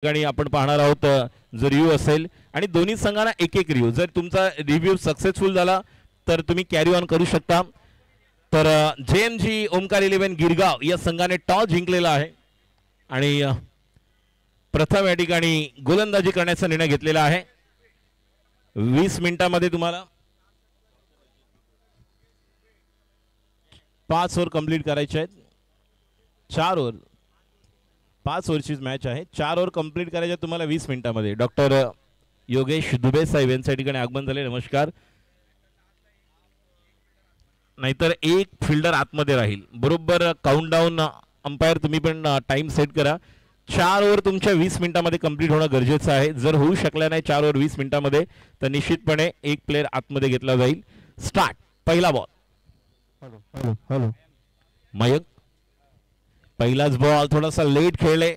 ठिकाणी आपण पाहणार आहोत जो रिव्ह्यू असेल आणि दोन्ही संघांना एक एक रिव्ह्यू. जर तुमचा रिव्ह्यू सक्सेसफुल झाला तर तुम्ही कॅरी ऑन करू शकता. तर JMG ओमकार 11 गिरगाव या संघाने टॉस जिंकलेला आहे आणि प्रथम या ठिकाणी गोलंदाजी करण्याचा निर्णय घेतलेला आहे. 20 मिनिटांमध्ये तुम्हाला 5 ओव्हर कंप्लीट करायचे आहेत. 4 ओव्हर 5 ओव्हरची मॅच आहे. 4 ओव्हर कंप्लीट करायचे तुम्हाला 20 मिनिटांमध्ये. डॉक्टर योगेश दुबे साहेब यांच्या ठिकाणी आगमन झाले. नमस्कार. नाहीतर एक फिल्डर आतमध्ये राहील. बरोबर काउंटडाऊन अंपायर तुम्ही पण टाइम सेट करा. 4 ओव्हर तुमच्या 20 मिनिटांमध्ये कंप्लीट होणं गरजेचं आहे. जर होऊ शकलं नाही 4 ओव्हर 20 मिनिटांमध्ये तर निश्चितपणे एक प्लेयर आतमध्ये घेतला जाईल. स्टार्ट. पहिला बॉल. हॅलो मयंक. पहिलाच बॉल थोडासा लेट खेळले.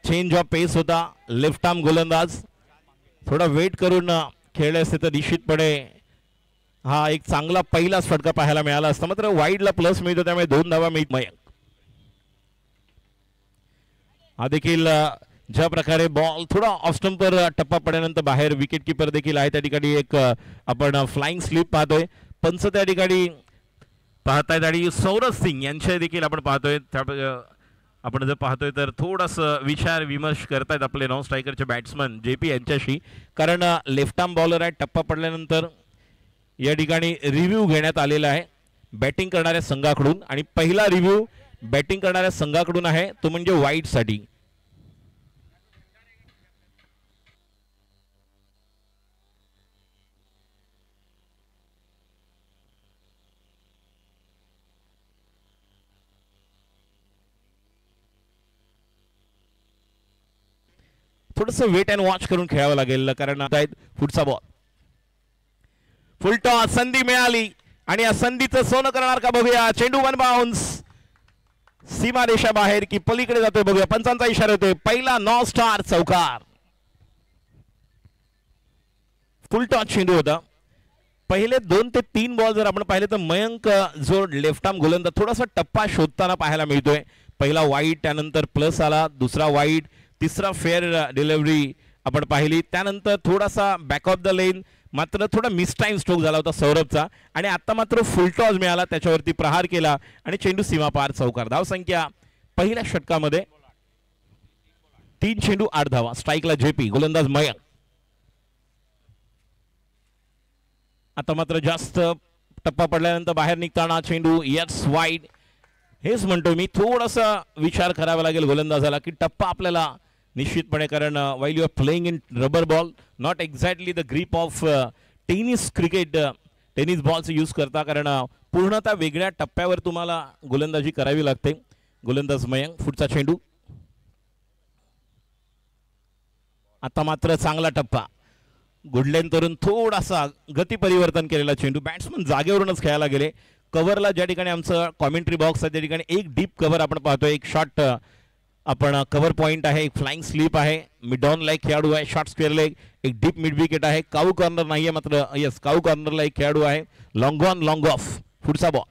चेंज ऑफ पेस होता. लेफ्ट आर्म गोलंदाज थोडा वेट करून खेळले असते तर निश्चितपणे हा एक चांगला पहिलाच फटका पाहायला मिळाला असता. मात्र वाईडला प्लस मिळतो त्यामुळे 2 धावा मिळत. मयंक हा देखील ज्या प्रकारे बॉल थोडा ऑफ स्टंपर टप्पा पडल्यानंतर बाहेर विकेट किपर देखील आहे. त्या ठिकाणी एक आपण फ्लाइंग स्लिप पाहतोय. पंच त्या ठिकाणी पाहतायत आणि सौरभ सिंग यांच्या देखील आपण पाहतोय. आपण जर पाहतोय तर थोडासा विचार विमर्श करतायत आपले नॉन स्ट्रायकरचे बॅट्समन JP यांच्याशी. कारण लेफ्ट आर्म बॉलर आहे. टप्पा पडल्यानंतर या ठिकाणी रिव्ह्यू घेण्यात आलेला आहे बॅटिंग करणाऱ्या संघाकडून आणि पहिला रिव्ह्यू बॅटिंग करणाऱ्या संघाकडून आहे तो म्हणजे वाईट साठी. थोडंसं वेट अँड वॉच करून खेळावं लागेल कारण आता पुढचा बॉल. फुल टॉस. संधी मिळाली आणि या संधीचं सोनं करणार का बघूया. चेंडू वन बाउन्स सीमा रेषा बाहेर की पलीकडे जातोय बघूया. पंचांचा इशारा होतोय. पहिला नॉ स्टार चौकार. फुल टॉस चेंडू होता. पहिले 2 ते 3 बॉल जर आपण पाहिले तर मयंक जो लेफ्ट आर्म गोलंदाज थोडासा टप्पा शोधताना पाहायला मिळतोय. पहिला वाईट त्यानंतर प्लस आला. दुसरा वाईट. तिसरा फेअर डिलिव्हरी आपण पाहिली. त्यानंतर थोडासा बॅक ऑफ द लेन मात्र थोडा मिस टाइम स्ट्रोक झाला होता सौरभचा आणि आता मात्र फुल टॉस मिळाला. त्याच्यावरती प्रहार केला आणि चेंडू सीमा पार चौकार. धाव संख्या पहिल्या षटकामध्ये 3 चेंडू 8 धावा. स्ट्राईकला JP. गोलंदाज मयंक. आता मात्र जास्त टप्पा पडल्यानंतर बाहेर निघताना चेंडू यस वाईड. हेच म्हणतो मी थोडासा विचार करावा लागेल गोलंदाजाला की टप्पा आपल्याला निश्चितपणे कारण while you are playing in rubber ball not exactly the grip of tennis cricket tennis बॉलचा यूज करता कारण पूर्णतः वेगळ्या टप्प्यावर तुम्हाला गोलंदाजी करावी लागते. गोलंदाज मयंक. पुढचा चेंडू. आता मात्र चांगला टप्पा. गुडलेन तरुण थोडासा गती परिवर्तन केलेला चेंडू. बॅट्समन जागेवरूनच खेळायला गेले. कव्हरला ज्या ठिकाणी आमचं कॉमेंट्री बॉक्स आहे त्या ठिकाणी एक डीप कव्हर आपण पाहतोय. एक शॉर्ट आपण कव्हर पॉइंट आहे. एक फ्लाइंग स्लीप आहे. मिड ऑन लाईक खेळाडू आहे. Short square leg. एक डीप मिड विकेट आहे. काऊ कॉर्नर नाहीये मात्र यस काऊ कॉर्नरला एक खेळाडू आहे. Long on long of. पुढचा बॉल.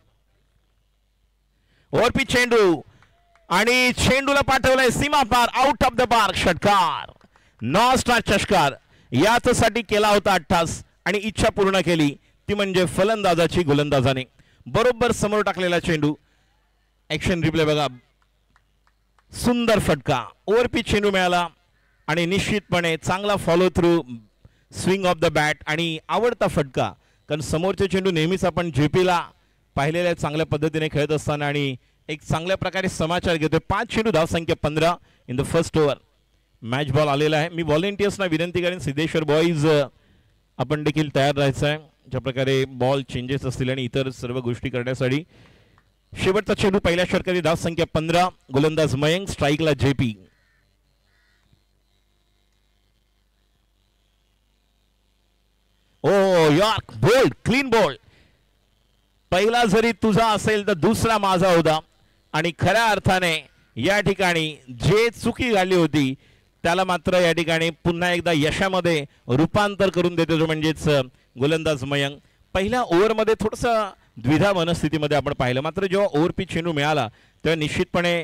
ओव्हरपिच चेंडू आणि चेंडूला पाठवलाय सीमा पार. Out of the park. षटकार. नॉ स्टार चषकार यासाठी केला होता 88 आणि इच्छा पूर्ण केली ती म्हणजे फलंदाजाची. गोलंदाजाने बरोबर समोर टाकलेला चेंडू. ऍक्शन रिप्ले बघा. सुंदर फटका. ओव्हरपिच चेंडू मिळाला आणि निश्चितपणे चांगला follow through swing off the bat आणि आवडता फटका कारण समोरचे चेंडू नेहमीच आपण JPला पाहिलेल्या चांगल्या पद्धतीने खेळत असताना आणि एक चांगल्या प्रकारे समाचार घेतोय. 5 चेंडू. धाव संख्या 15 in the first over. Match ball आलेला आहे. मी व्हॉलेंटियर्सना विनंती करेन सिद्धेश्वर बॉईज आपण देखील तयार राहायचं आहे ज्या प्रकारे बॉल चेंजेस असतील आणि इतर सर्व गोष्टी करण्यासाठी. शेवटचा चेंडू पहिल्या षटकाची. धाव संख्या 15. गोलंदाज मयंक. स्ट्राईकला JP. ओ यॉर्क बोल्ड. Clean ball. पहिला जरी तुझा असेल तर दुसरा माझा होता आणि खऱ्या अर्थाने या ठिकाणी जे चुकी झाली होती त्याला मात्र या ठिकाणी पुन्हा एकदा यशामध्ये रूपांतर करून देतो म्हणजेच गोलंदाज मयंक. पहिल्या ओव्हरमध्ये थोडंसं द्विधा मनस्थितीमध्ये आपण पाहिलं मात्र जेव्हा ओव्हरपिच चेंडू मिळाला तेव्हा निश्चितपणे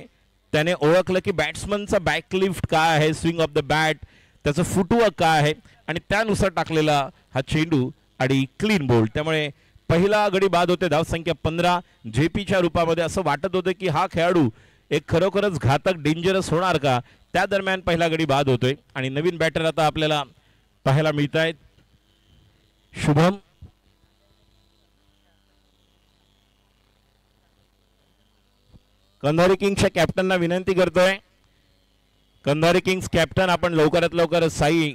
त्याने ओळखलं की बॅट्समनचा बॅकलिफ्ट काय आहे, स्विंग ऑफ द बॅट, त्याचं फुटवर्क काय आहे आणि त्यानुसार टाकलेला हा चेंडू आणि क्लीन बोल्ड. त्यामुळे पहिला गडी बाद होते. धावसंख्या 15. जेपीच्या रूपामध्ये असं वाटत होतं की हा खेळाडू एक खरोखरच घातक डेंजरस होणार का. त्या दरम्यान पहिला गडी बाद होतोय आणि नवीन बॅटर आता आपल्याला पाहायला मिळत आहेत. शुभम कंधारी किंग्सच्या कॅप्टनना विनंती करतोय. कंधारी किंग्स कॅप्टन, आपण लवकरात लवकर साई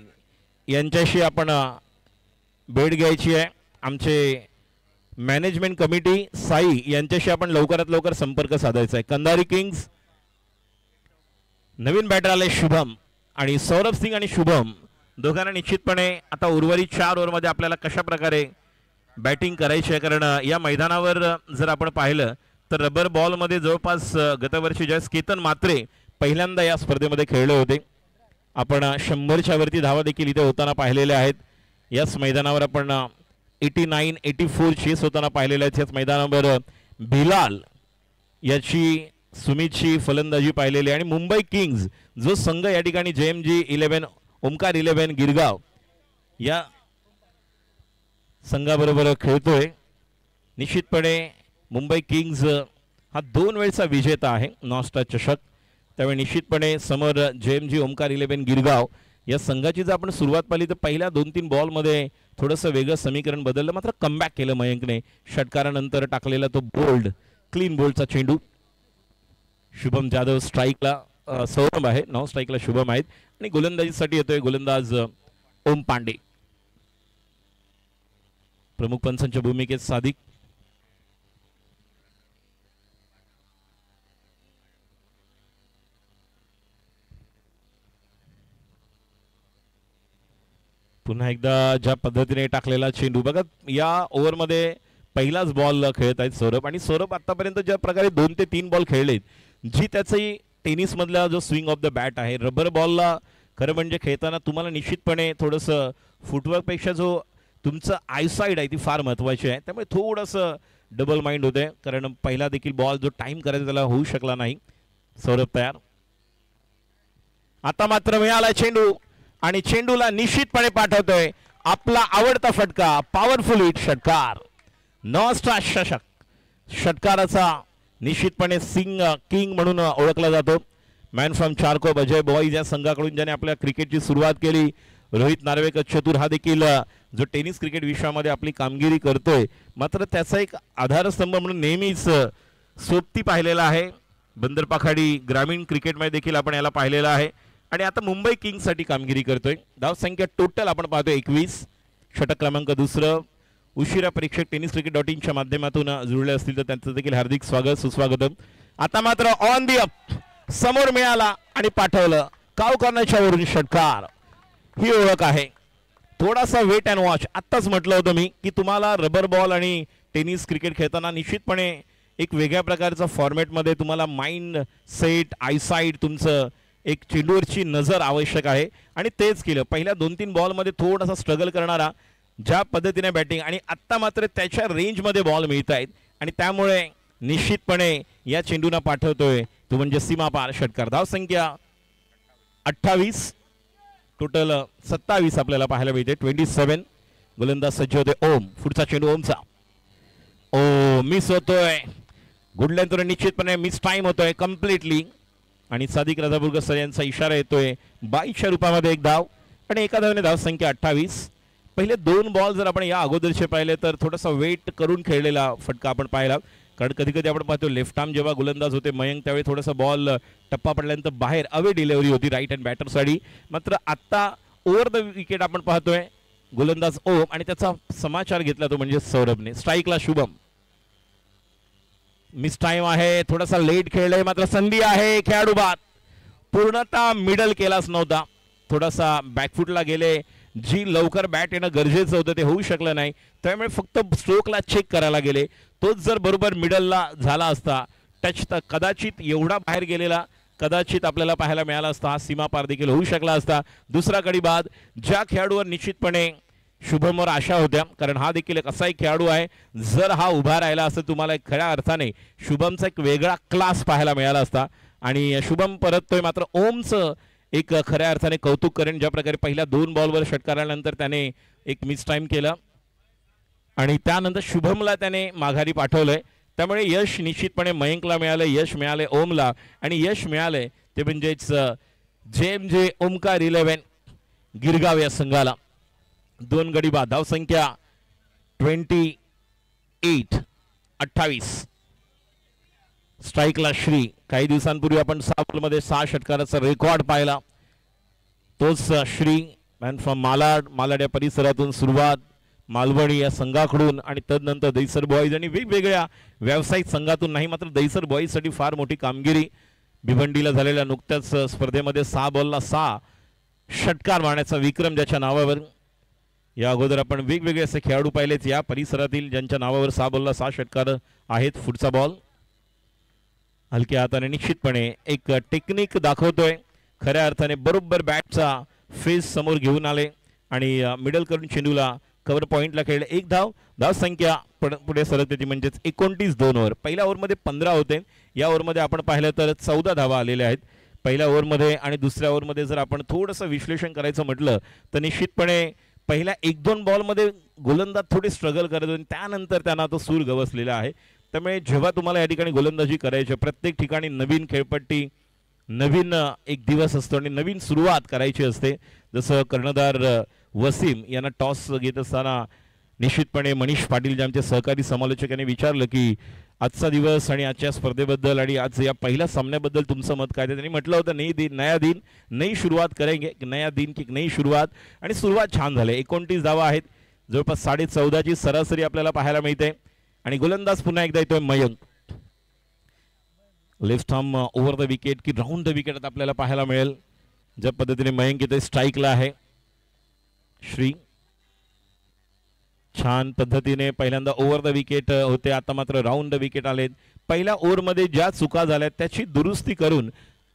यांच्याशी आपण भेट घ्यायची आहे. आमचे मॅनेजमेंट कमिटी साई यांच्याशी आपण लवकरात लवकर संपर्क साधायचा आहे. कंधारी किंग्स नवीन बॅटर आले शुभम आणि सौरभ सिंग आणि शुभम दोघांना निश्चितपणे आता उर्वरित 4 ओव्हरमध्ये आपल्याला कशा प्रकारे बॅटिंग करायची आहे. कारण या मैदानावर जर आपण पाहिलं तर रबर बॉलमध्ये जवळपास गतवर्षी ज्यावेळेस केतन म्हात्रे पहिल्यांदा या स्पर्धेमध्ये खेळले होते, आपण 100च्या वरती धावा देखील इथे होताना पाहिलेल्या आहेत. याच मैदानावर आपण 89-84 चेस होताना पाहिलेल्या आहेत. याच मैदानावर बिलाल याची सुमितची फलंदाजी पाहिलेली आणि मुंबई किंग्ज जो संघ या ठिकाणी JMG 11 ओमकार 11 गिरगाव या संघाबरोबर खेळतोय. निश्चितपणे मुंबई किंग्ज हा 2 वेळचा विजेता आहे नॉस्टा चषक. त्यामुळे निश्चितपणे समोर JMG ओमकार 11 गिरगाव या संघाची जर आपण सुरुवात पाहिली तर पहिल्या 2-3 बॉलमध्ये थोडंसं वेगळं समीकरण बदललं, मात्र कमबॅक केलं मयंकने. षटकारानंतर टाकलेला तो बोल्ड क्लीन बोल्डचा चेंडू. शुभम जाधव स्ट्राईकला, सौरभ आहे, 9 स्ट्राईकला शुभम आहेत आणि गोलंदाजीसाठी येतोय गोलंदाज ओम पांडे. प्रमुख पंचांच्या भूमिकेत सादिक. पुन्हा एकदा ज्या पद्धतीने टाकलेला चेंडू बघा, या ओव्हरमध्ये पहिलाच बॉल खेळत आहेत सौरभ. आणि सौरभ आतापर्यंत ज्या प्रकारे 2 ते 3 बॉल खेळलेत, जी त्याची टेनिसमधला जो स्विंग ऑफ द बॅट आहे, रबर बॉलला खरं म्हणजे खेळताना तुम्हाला निश्चितपणे थोडंसं फुटवर्कपेक्षा जो तुमचं आयसाईड आहे ती फार महत्त्वाची आहे. त्यामुळे थोडंसं डबल माइंड होते, कारण पहिला देखील बॉल जो टाइम करायचा त्याला होऊ शकला नाही. सौरभ तयार. आता मात्र मिळाला चेंडू आणि चेंडूला निश्चितपणे पाठवतोय आपला आवडता फटका, पॉवरफुल हिट षटकार. नॉस्टा चषक षटकाराचा निश्चितपणे किंग म्हणून ओळखला जातो. Man from Charkop Ajay boys या संघाकडून ज्याने आपल्या क्रिकेटची सुरुवात केली. रोहित नार्वेकर चतुर हा देखील जो टेनिस क्रिकेट विश्वामध्ये आपली कामगिरी करतोय, मात्र त्याचा एक आधारस्तंभ म्हणून नेहमीच सोबती पाहिलेला आहे. बंदरपाखाडी ग्रामीण क्रिकेटमध्ये देखील आपण याला पाहिलेला आहे आणि आता मुंबई किंग्ससाठी कामगिरी करतोय. धावसंख्या टोटल आपण पाहतोय 21. षटक क्रमांक 2. उशिरा परीक्षक tenniscricket.in च्या माध्यमातून जुळले असतील तर त्यांचं देखील हार्दिक स्वागत सुस्वागतम. आता मात्र ऑन दी अप समोर मिळाला आणि पाठवलं काव करण्याच्या वरून षटकार. ही ओळख आहे. थोडासा वेट अँड वॉच. आत्ताच म्हटलं होतं मी की तुम्हाला रबर बॉल आणि टेनिस क्रिकेट खेळताना निश्चितपणे एक वेगळ्या प्रकारचा फॉर्मॅटमध्ये तुम्हाला माइंड सेट, आयसाईट, तुमचं एक चेंडूवरची नजर आवश्यक आहे आणि तेच केलं. पहिल्या 2-3 बॉलमध्ये थोडासा स्ट्रगल करणारा ज्या पद्धतीने बॅटिंग आणि आत्ता मात्र त्याच्या रेंजमध्ये बॉल मिळत आहेत आणि त्यामुळे निश्चितपणे या चेंडूला पाठवतोय तो म्हणजे सीमापार षटकार. धावसंख्या 28. टोटल 27 आपल्याला पाहायला मिळते. 27. गोलंदाज सज्ज होते ओम. पुढचा चेंडू ओमचा. ओ मिस होतोय. गुड लेंथवर निश्चितपणे मिस टाइम होतोय कम्प्लिटली आणि सादिक राजापूरकर सर यांचा इशारा येतोय 22च्या रूपामध्ये एक धाव आणि एका धावेने धावसंख्या 28. पहिले 2 बॉल जर आपण या अगोदरचे पाहिले तर थोडासा वेट करून खेळलेला फटका आपण पाहिला. कारण कधी कधी आपण पाहतो लेफ्ट आर्म जेव्हा गोलंदाज होते मयंक त्यावेळी थोडासा बॉल टप्पा पडल्यानंतर बाहेर अवे डिलिव्हरी होती राईट हँड बॅटरसाठी. मात्र आत्ता ओव्हर द विकेट आपण पाहतोय गोलंदाज ओम आणि त्याचा समाचार घेतला तो म्हणजे सौरभने. स्ट्राईकला शुभम. मिस टाइम आहे, थोडासा लेट खेळलाय, मात्र संधी आहे. खेळाडू बाद. पूर्णतः मिडल केलाच नव्हता, थोडासा बॅकफुटला गेले. जी लवकर बॅट येणं गरजेचं होतं ते होऊ शकलं नाही, त्यामुळे फक्त स्ट्रोकला चेक करायला गेले. तोच जर बरोबर मिडलला झाला असता टच तर कदाचित एवढा बाहेर गेलेला कदाचित आपल्याला पाहायला मिळाला असता. हा सीमा पार देखील होऊ शकला असता. दुसरा गडी बाद. ज्या खेळाडूवर निश्चितपणे शुभमवर आशा होत्या, कारण हा देखील एक असा एक खेळाडू आहे जर हा उभा राहिला असता तुम्हाला एक खऱ्या अर्थाने शुभमचा एक वेगळा क्लास पाहायला मिळाला असता. आणि शुभम परततोय. मात्र ओमचं एक खऱ्या अर्थाने कौतुक करेन, ज्या प्रकारे पहिल्या 2 बॉलवर षटकार आल्यानंतर त्याने एक मिस टाइम केला आणि त्यानंतर शुभमला त्याने माघारी पाठवलंय. त्यामुळे यश निश्चितपणे मयंकला मिळालं, यश मिळाले ओमला आणि यश मिळाले ते म्हणजेच JMJ ओमकार 11 गिरगाव या संघाला. 2 गडी बाद. धावसंख्या 28. स्ट्राईकला श्री. काही दिवसांपूर्वी आपण 6 बॉलमध्ये 6 षटकाराचा रेकॉर्ड पाहिला. तोच श्री मॅन फ्रॉम मालाड या परिसरातून सुरुवात, मालवणी या संघाकडून आणि तदनंतर दैसर बॉईज आणि वेगवेगळ्या व्यावसायिक संघातून नाही, मात्र दैसर बॉईजसाठी फार मोठी कामगिरी. भिवंडीला झालेल्या नुकत्याच स्पर्धेमध्ये 6 बॉलला 6 षटकार मारण्याचा विक्रम ज्याच्या नावावर. या अगोदर आपण वेगवेगळे असे खेळाडू पाहिलेत या परिसरातील ज्यांच्या नावावर 6 बॉलला 6 षटकार आहेत. पुढचा बॉल हलक्या हाताने निश्चितपणे एक टेक्निक दाखवतोय. खऱ्या अर्थाने बरोबर बॅटचा फेस समोर घेऊन आले आणि मिडल करून चेंडूला कव्हर पॉइंटला खेळले. 1 धाव. धावसंख्या पुढे सरकते ती म्हणजेच 29 ओव्हर. पहिल्या ओव्हरमध्ये 15 होते, या ओव्हरमध्ये आपण पाहिलं तर 14 धावा आलेल्या आहेत पहिल्या ओव्हरमध्ये. आणि दुसऱ्या ओव्हरमध्ये जर आपण थोडंसं विश्लेषण करायचं म्हटलं तर निश्चितपणे पहिल्या 1-2 बॉलमध्ये गोलंदाज थोडे स्ट्रगल करत होते, त्यानंतर त्यांना तो सूर गवसलेला आहे. त्यामुळे जेव्हा तुम्हाला या ठिकाणी गोलंदाजी करायची, प्रत्येक ठिकाणी नवीन खेळपट्टी, नवीन एक दिवस असतो आणि नवीन सुरुवात करायची असते. जसं कर्णधार वसीम यांना टॉस घेत असताना निश्चितपणे मनीष पाटील जे आमचे सहकारी समालोचक यांनी विचारलं की आजचा दिवस आणि आजच्या स्पर्धेबद्दल आणि आज या पहिल्या सामन्याबद्दल तुमचं मत काय. त्यांनी म्हटलं होतं नया दिन नई सुरुवात करेंगे, नया दिन की नई सुरुवात. आणि सुरुवात छान झाली. 29 धावा आहेत, जवळपास 14.5ची सरासरी आपल्याला पाहायला मिळते. आणि गोलंदाज पुन्हा एकदा येतोय Mayank. Left arm over the wicket की राऊंड द विकेट आपल्याला पाहायला मिळेल. ज्या पद्धतीने मयंक येतोय स्ट्राईकला आहे. श्री छान पद्धतीने पहिल्यांदा ओव्हर द विकेट होते, आता मात्र राऊंड द विकेट आलेत. पहिल्या ओव्हरमध्ये ज्या चुका झाल्या त्याची दुरुस्ती करून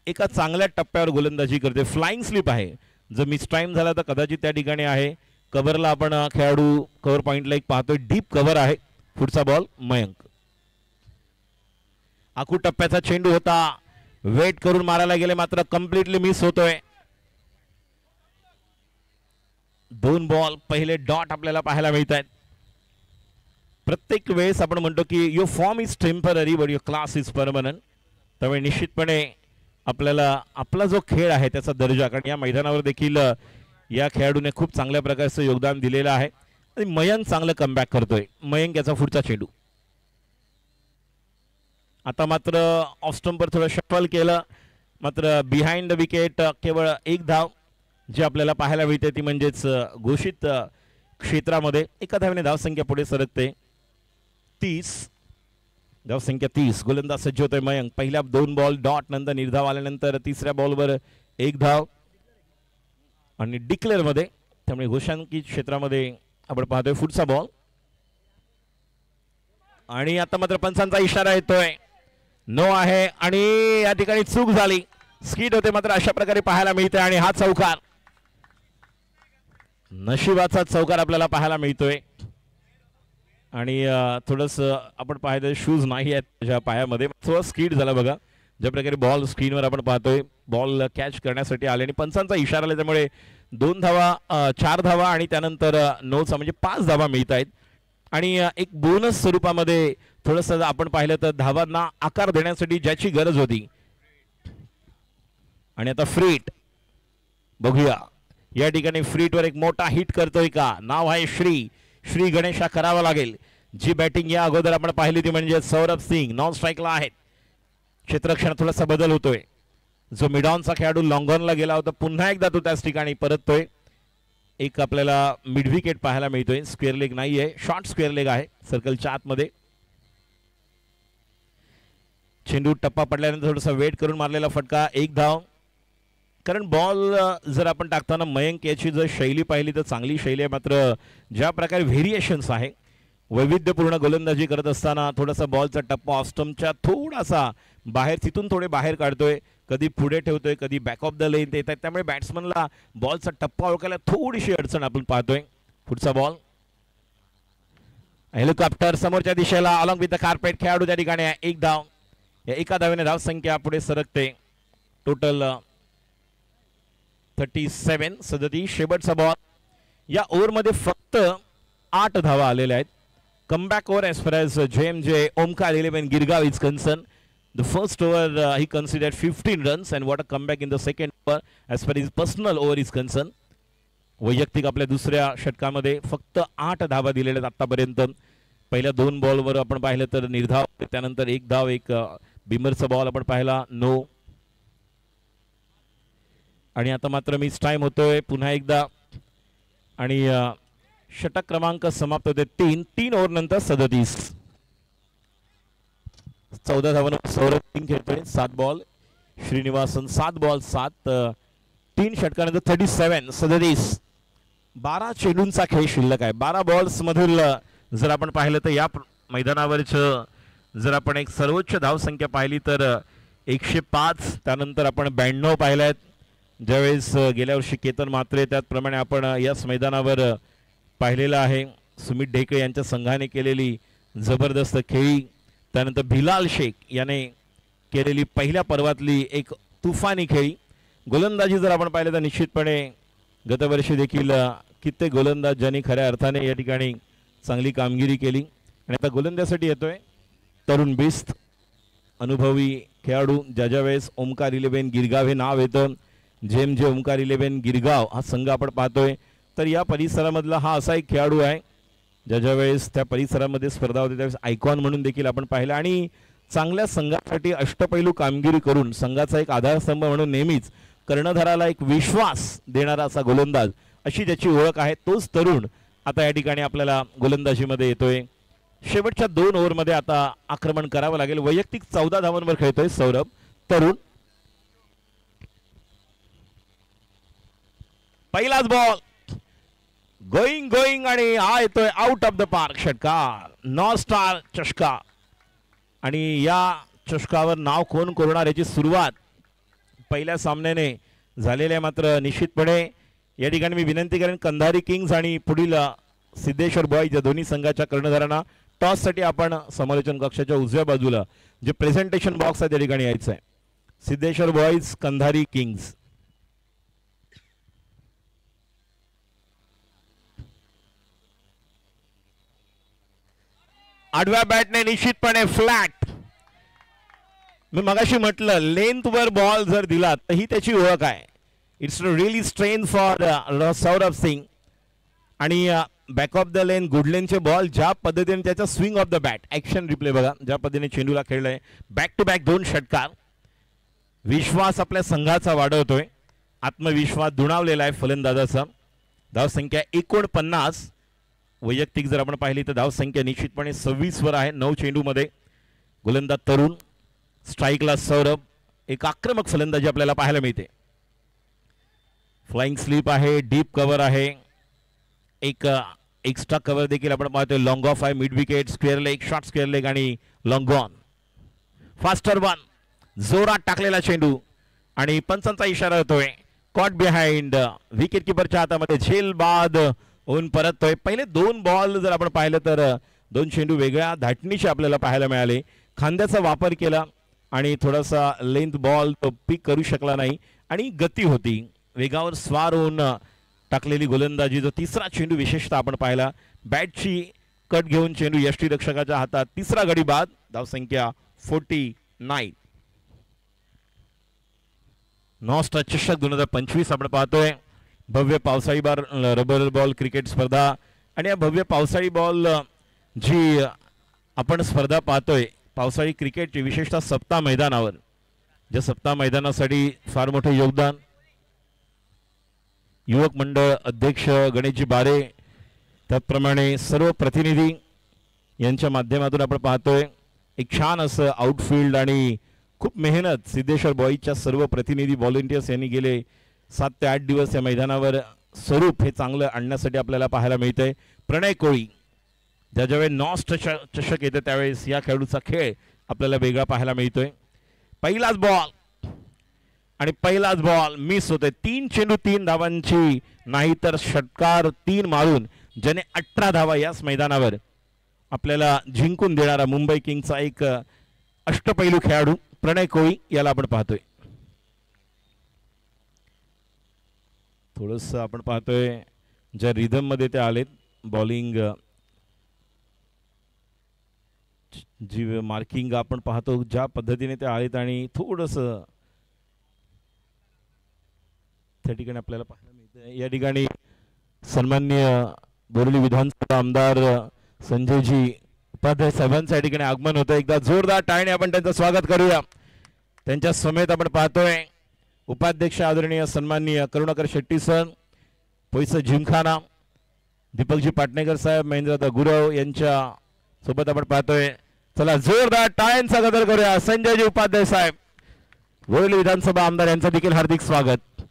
एका चांगल्या टप्प्यावर गोलंदाजी करते. फ्लाइंग स्लिप आहे, जर मिस टाइम झाला तर कदाचित त्या ठिकाणी आहे. कव्हरला आपण खेळाडू कव्हर पॉइंटला एक पाहतोय, डीप कव्हर आहे. पुढचा बॉल मयंक. आखू टप्प्याचा चेंडू होता, वेट करून मारायला गेले मात्र कम्प्लिटली मिस होतोय. 2 बॉल पहिले डॉट आपल्याला पाहायला मिळत आहेत. प्रत्येक वेळेस आपण म्हणतो की your form is temporary but your class is permanent. त्यामुळे निश्चितपणे आपल्याला आपला जो खेळ आहे त्याचा दर्जा, कारण या मैदानावर देखील या खेळाडूने खूप चांगल्या प्रकारचं योगदान दिलेलं आहे आणि मयंक चांगलं कमबॅक करतोय. मयंक याचा पुढचा चेंडू. आता मात्र ऑफ स्टंपवर थोडं शफल केलं, मात्र बिहाइंड द विकेट केवळ 1 धाव जी आपल्याला पाहायला मिळते ती म्हणजेच घोषित क्षेत्रामध्ये. 1 धावेने धावसंख्या पुढे सरकते. 30 धावसंख्या 30. गोलंदाज सज्ज होतोय मयंक. पहिल्या 2 बॉल डॉट, नंतर निर्धाव आल्यानंतर तिसऱ्या बॉलवर 1 धाव आणि डिक्लेअर मध्ये. त्यामुळे घोषांकित क्षेत्रामध्ये आपण पाहतोय पुढचा बॉल. आणि आता मात्र पंचांचा इशारा येतोय, नो आहे आणि या ठिकाणी चूक झाली, स्किट होते मात्र अशा प्रकारे पाहायला मिळते. आणि हा चौकार, नशिबाचा चौकार आपल्याला पाहायला मिळतोय. आणि थोडस आपण पाहिलं शूज नाही आहेत त्याच्या पायामध्ये, थोडं स्किट झाला बघा. ज्या प्रकारे बॉल स्क्रीनवर आपण पाहतोय, बॉल कॅच करण्यासाठी आले आणि पंचांचा इशारा आला, त्यामुळे 2 धावा, 4 धावा आणि त्यानंतर 9चा म्हणजे 5 धावा मिळत आहेत. आणि एक बोनस स्वरूपामध्ये थोडंसं आपण पाहिलं तर धावांना आकार देण्यासाठी ज्याची गरज होती. आणि आता फ्रीट बघूया, या ठिकाणी फ्रीटवर एक मोठा हिट करतोय का. नाव आहे श्री गणेश हा करावा लागेल. जी बॅटिंग या अगोदर आपण पाहिली ती म्हणजे सौरभ सिंग नॉन स्ट्राईकला आहेत. क्षेत्ररक्षण थोडासा बदल होतोय. जो मिडॉनचा खेळाडू लॉंगॉनला गेला होता पुन्हा एकदा तो त्याच ठिकाणी परततोय. एक आपल्याला मिड विकेट पाहायला मिळतोय. स्क्वेअर लेग नाहीये, शॉर्ट स्क्वेअर लेग आहे सर्कलच्या आतमध्ये. चेंडू टप्पा पडल्यानंतर थोडासा वेट करून मारलेला फटका, 1 धाव. कारण बॉल जर आपण टाकताना मयंक याची जर शैली पाहिली तर चांगली शैली आहे, मात्र ज्या प्रकारे व्हेरिएशन्स आहे, वैविध्यपूर्ण गोलंदाजी करत असताना थोडासा बॉलचा टप्पा ऑफ स्टंपच्या थोडासा बाहेर, तिथून थोडे बाहेर काढतोय, कधी पुढे ठेवतोय, कधी बॅक ऑफ द लेन येत आहेत. त्यामुळे बॅट्समनला बॉलचा टप्पा ओळखायला थोडीशी अडचण आपण पाहतोय. पुढचा बॉल हेलिकॉप्टर समोरच्या दिशेला अलॉंग विथ द कार्पेट, खेळाडू त्या ठिकाणी 1 धाव. या एका धावेने धावसंख्या पुढे सरकते. टोटल 37. 37. शेवटचा बॉल. या ओव्हरमध्ये फक्त 8 धावा आलेल्या आहेत. Comeback over as far as JMJ Omkar 11 Girgaon is concern. The first over he considered 15 runs and what a comeback in the second over as far as personal over is concerned. वैयक्तिक आपल्या दुसऱ्या षटकामध्ये फक्त 8 धावा दिलेल्या आहेत आतापर्यंत. पहिल्या 2 बॉलवर आपण पाहिलं तर निर्धाव, त्यानंतर 1 धाव, एक बिमरचा बॉल आपण पाहिला, नो. आणि आता मात्र मिस टाइम होतोय पुन्हा एकदा आणि षटक क्रमांक समाप्त होते 3 ओव्हर नंतर 37. 14 धावांवर सौरभ सिंग खेळतोय. 7 बॉल. श्रीनिवासन 7 बॉल 7. 3 षटकानंतर 37. 37. 12 चेंडूंचा खेळ शिल्लक आहे. 12 बॉल्स मधील जर आपण पाहिलं तर या मैदानावरचं जर आपण एक सर्वोच्च धावसंख्या पाहिली तर 105. त्यानंतर आपण 92 पाहिल्यात ज्यावेळेस गेल्या वर्षी केतन म्हात्रे, त्याचप्रमाणे आपण याच मैदानावर पाहिलेलं आहे सुमित ढेकळे यांच्या संघाने केलेली जबरदस्त खेळी. त्यानंतर भिलाल शेख याने केलेली पहिल्या पर्वातली एक तुफानी खेळी. गोलंदाजी जर आपण पाहिलं तर निश्चितपणे गतवर्षी देखील कित्येक गोलंदाज ज्यांनी खऱ्या अर्थाने या ठिकाणी चांगली कामगिरी केली. आणि आता गोलंदाजीसाठी येतोय तरुण बिस्त अनुभवी खेळाडू, ज्याच्या वेळेस ओमकार 11 गिरगाव हे नाव येतं. JMJ ओमकार 11 गिरगाव हा संघ आपण पाहतोय. तर या परिसरामधला हा असा एक खेळाडू आहे ज्याच्या वेळेस त्या परिसरामध्ये स्पर्धा होती त्यावेळेस आयकॉन म्हणून देखील आपण पाहिलं. आणि चांगल्या संघासाठी अष्टपैलू कामगिरी करून संघाचा एक आधारस्तंभ म्हणून नेहमीच कर्णधाराला एक विश्वास देणारा असा गोलंदाज अशी ज्याची ओळख आहे, तोच तरुण आता या ठिकाणी आपल्याला गोलंदाजीमध्ये येतोय. शेवटच्या 2 ओव्हरमध्ये आता आक्रमण करावं लागेल. वैयक्तिक 14 धावांवर खेळतोय सौरभ तरुण. पहिलाच बॉल गोईंग आणि हा येतोय आउट ऑफ द पार्क. षटकार. 9 स्टार चषका आणि या चषकावर नाव कोण कोरणार याची सुरुवात पहिल्या सामन्याने झालेल्या. मात्र निश्चितपणे या ठिकाणी मी विनंती करेन कंधारी किंग्स आणि पुढील सिद्धेश्वर बॉईज या दोन्ही संघाच्या कर्णधारांना टॉससाठी आपण समालोचन कक्षाच्या उजव्या बाजूला जे प्रेझेंटेशन बॉक्स आहे त्या ठिकाणी यायचं आहे. Siddheshwar boys Kandhari Kings. आडव्या बॅटने निश्चितपणे फ्लॅट. मी मगाशी म्हटलं लेंथ वर बॉल जर दिला तर ही त्याची ओळख आहे. It's really strain for Saurabh Singh. आणि back of the length good लेनचे बॉल ज्या पद्धतीने त्याचा swing off the bat action replay बघा ज्या पद्धतीने चेंडूला खेळलाय. बॅक टू बॅक 2 षटकार. विश्वास आपल्या संघाचा वाढवतोय. आत्मविश्वास दुणावलेला आहे फलंदाजाचा. धावसंख्या 49. वैयक्तिक जर आपण पाहिली तर धावसंख्या निश्चितपणे 26 वर आहे 9 चेंडूमध्ये. गोलंदाज तरुण. स्ट्राईकला सौरभ. एक आक्रमक फलंदाजी आपल्याला पाहायला मिळते. फ्लाइंग स्लीप आहे. डीप कव्हर आहे. एक एक्स्ट्रा कव्हर देखील आपण पाहतोय. लॉंग ऑफ आहे. Mid wicket. Square leg. Short square leg आणि लॉंग ऑन. Faster one. जोरात टाकलेला चेंडू आणि पंचांचा इशारा होतोय. Caught behind. विकेट किपरच्या हातामध्ये झेल बाद होऊन परततोय. पहिले 2 बॉल जर आपण पाहिलं तर 2 चेंडू वेगळ्या धाटणीचे आपल्याला पाहायला मिळाले. खांद्याचा वापर केला आणि थोडासा लेंथ बॉल तो पिक करू शकला नाही आणि गती होती. वेगावर स्वार होऊन टाकलेली गोलंदाजी. जो तिसरा चेंडू विशेषतः आपण पाहिला बॅटची कट घेऊन चेंडू यष्टीरक्षकाच्या हातात. तिसरा गडी बाद. धावसंख्या 49. नॉस्टा चषक 2025 आपण पाहतोय. भव्य पावसाळी रबर बॉल क्रिकेट स्पर्धा आणि या भव्य पावसाळी बॉल जी आपण स्पर्धा पाहतोय पावसाळी क्रिकेटची विशेषतः सप्ताह मैदानावर. ज्या सप्ताह मैदानासाठी फार मोठे योगदान युवक मंडळ अध्यक्ष गणेशजी बारे त्याचप्रमाणे सर्व प्रतिनिधी यांच्या माध्यमातून आपण पाहतोय. एक छान असं आउटफील्ड आणि खूप मेहनत सिद्धेश्वर बॉईजच्या सर्व प्रतिनिधी व्हॉलंटियर्स यांनी गेले 7 ते 8 दिवस या मैदानावर स्वरूप हे चांगलं आणण्यासाठी आपल्याला पाहायला मिळतंय. प्रणय कोळी ज्यावेळेस नॉस्ट चषक येते त्यावेळेस या खेळाडूचा खेळ आपल्याला वेगळा पाहायला मिळतोय. पहिलाच बॉल मिस होतोय. 3 चेंडू 3 धावांची नाही तर षटकार 3 मारून ज्याने 18 धावा याच मैदानावर आपल्याला जिंकून देणारा मुंबई किंग्सचा एक अष्टपैलू खेळाडू प्रणय कोळी याला आपण पाहतोय. थोडस आपण पाहतोय ज्या रिदम मध्ये ते आलेत बॉलिंग जी मार्किंग आपण पाहतो ज्या पद्धतीने ते आलेत आणि थोडस त्या ठिकाणी आपल्याला पाहायला मिळतं. या ठिकाणी सन्माननीय बोरिवली विधानसभा आमदार संजयजी उपाध्याय साहेबांचं या ठिकाणी आगमन होतं. एकदा जोरदार टाळ्याने आपण त्यांचं स्वागत करूया. त्यांच्या समेत आपण पाहतोय उपाध्यक्ष आदरणीय सन्माननीय करुणाकर शेट्टी सर, पैसे जिमखाना, दीपकजी पाटणेकर साहेब, महेंद्रदा गुरव यांच्या सोबत आपण पाहतोय. चला जोरदार टाळ्यांचा गजर करूया. संजयजी उपाध्याय साहेब, बोरिवली विधानसभा आमदार यांचं देखील हार्दिक स्वागत.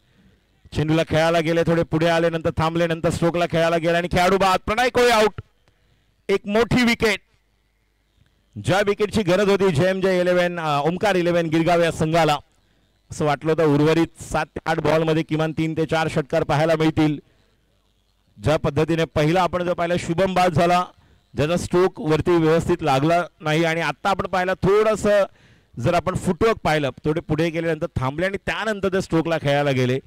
चेंडूला खेळायला गेले, थोडे पुढे आले, नंतर थांबले, नंतर स्ट्रोकला खेळायला गेले आणि खेळाडू बाद. प्रणय कोळी आउट. एक मोठी विकेट, ज्या विकेटची गरज होती JMJ11 ओमकार 11 गिरगाव या संघाला. असं वाटलं होतं उर्वरित 7 ते 8 बॉलमध्ये किमान 3 ते 4 षटकार पाहायला मिळतील. ज्या पद्धतीने पहिला आपण जर पाहिलं शुभम बाद झाला, ज्याचा स्ट्रोक वरती व्यवस्थित लागला नाही आणि आता आपण पाहिलं थोडंसं जर आपण फुटवर्क पाहिलं थोडे पुढे गेल्यानंतर थांबले आणि त्यानंतर ते स्ट्रोकला खेळायला गेले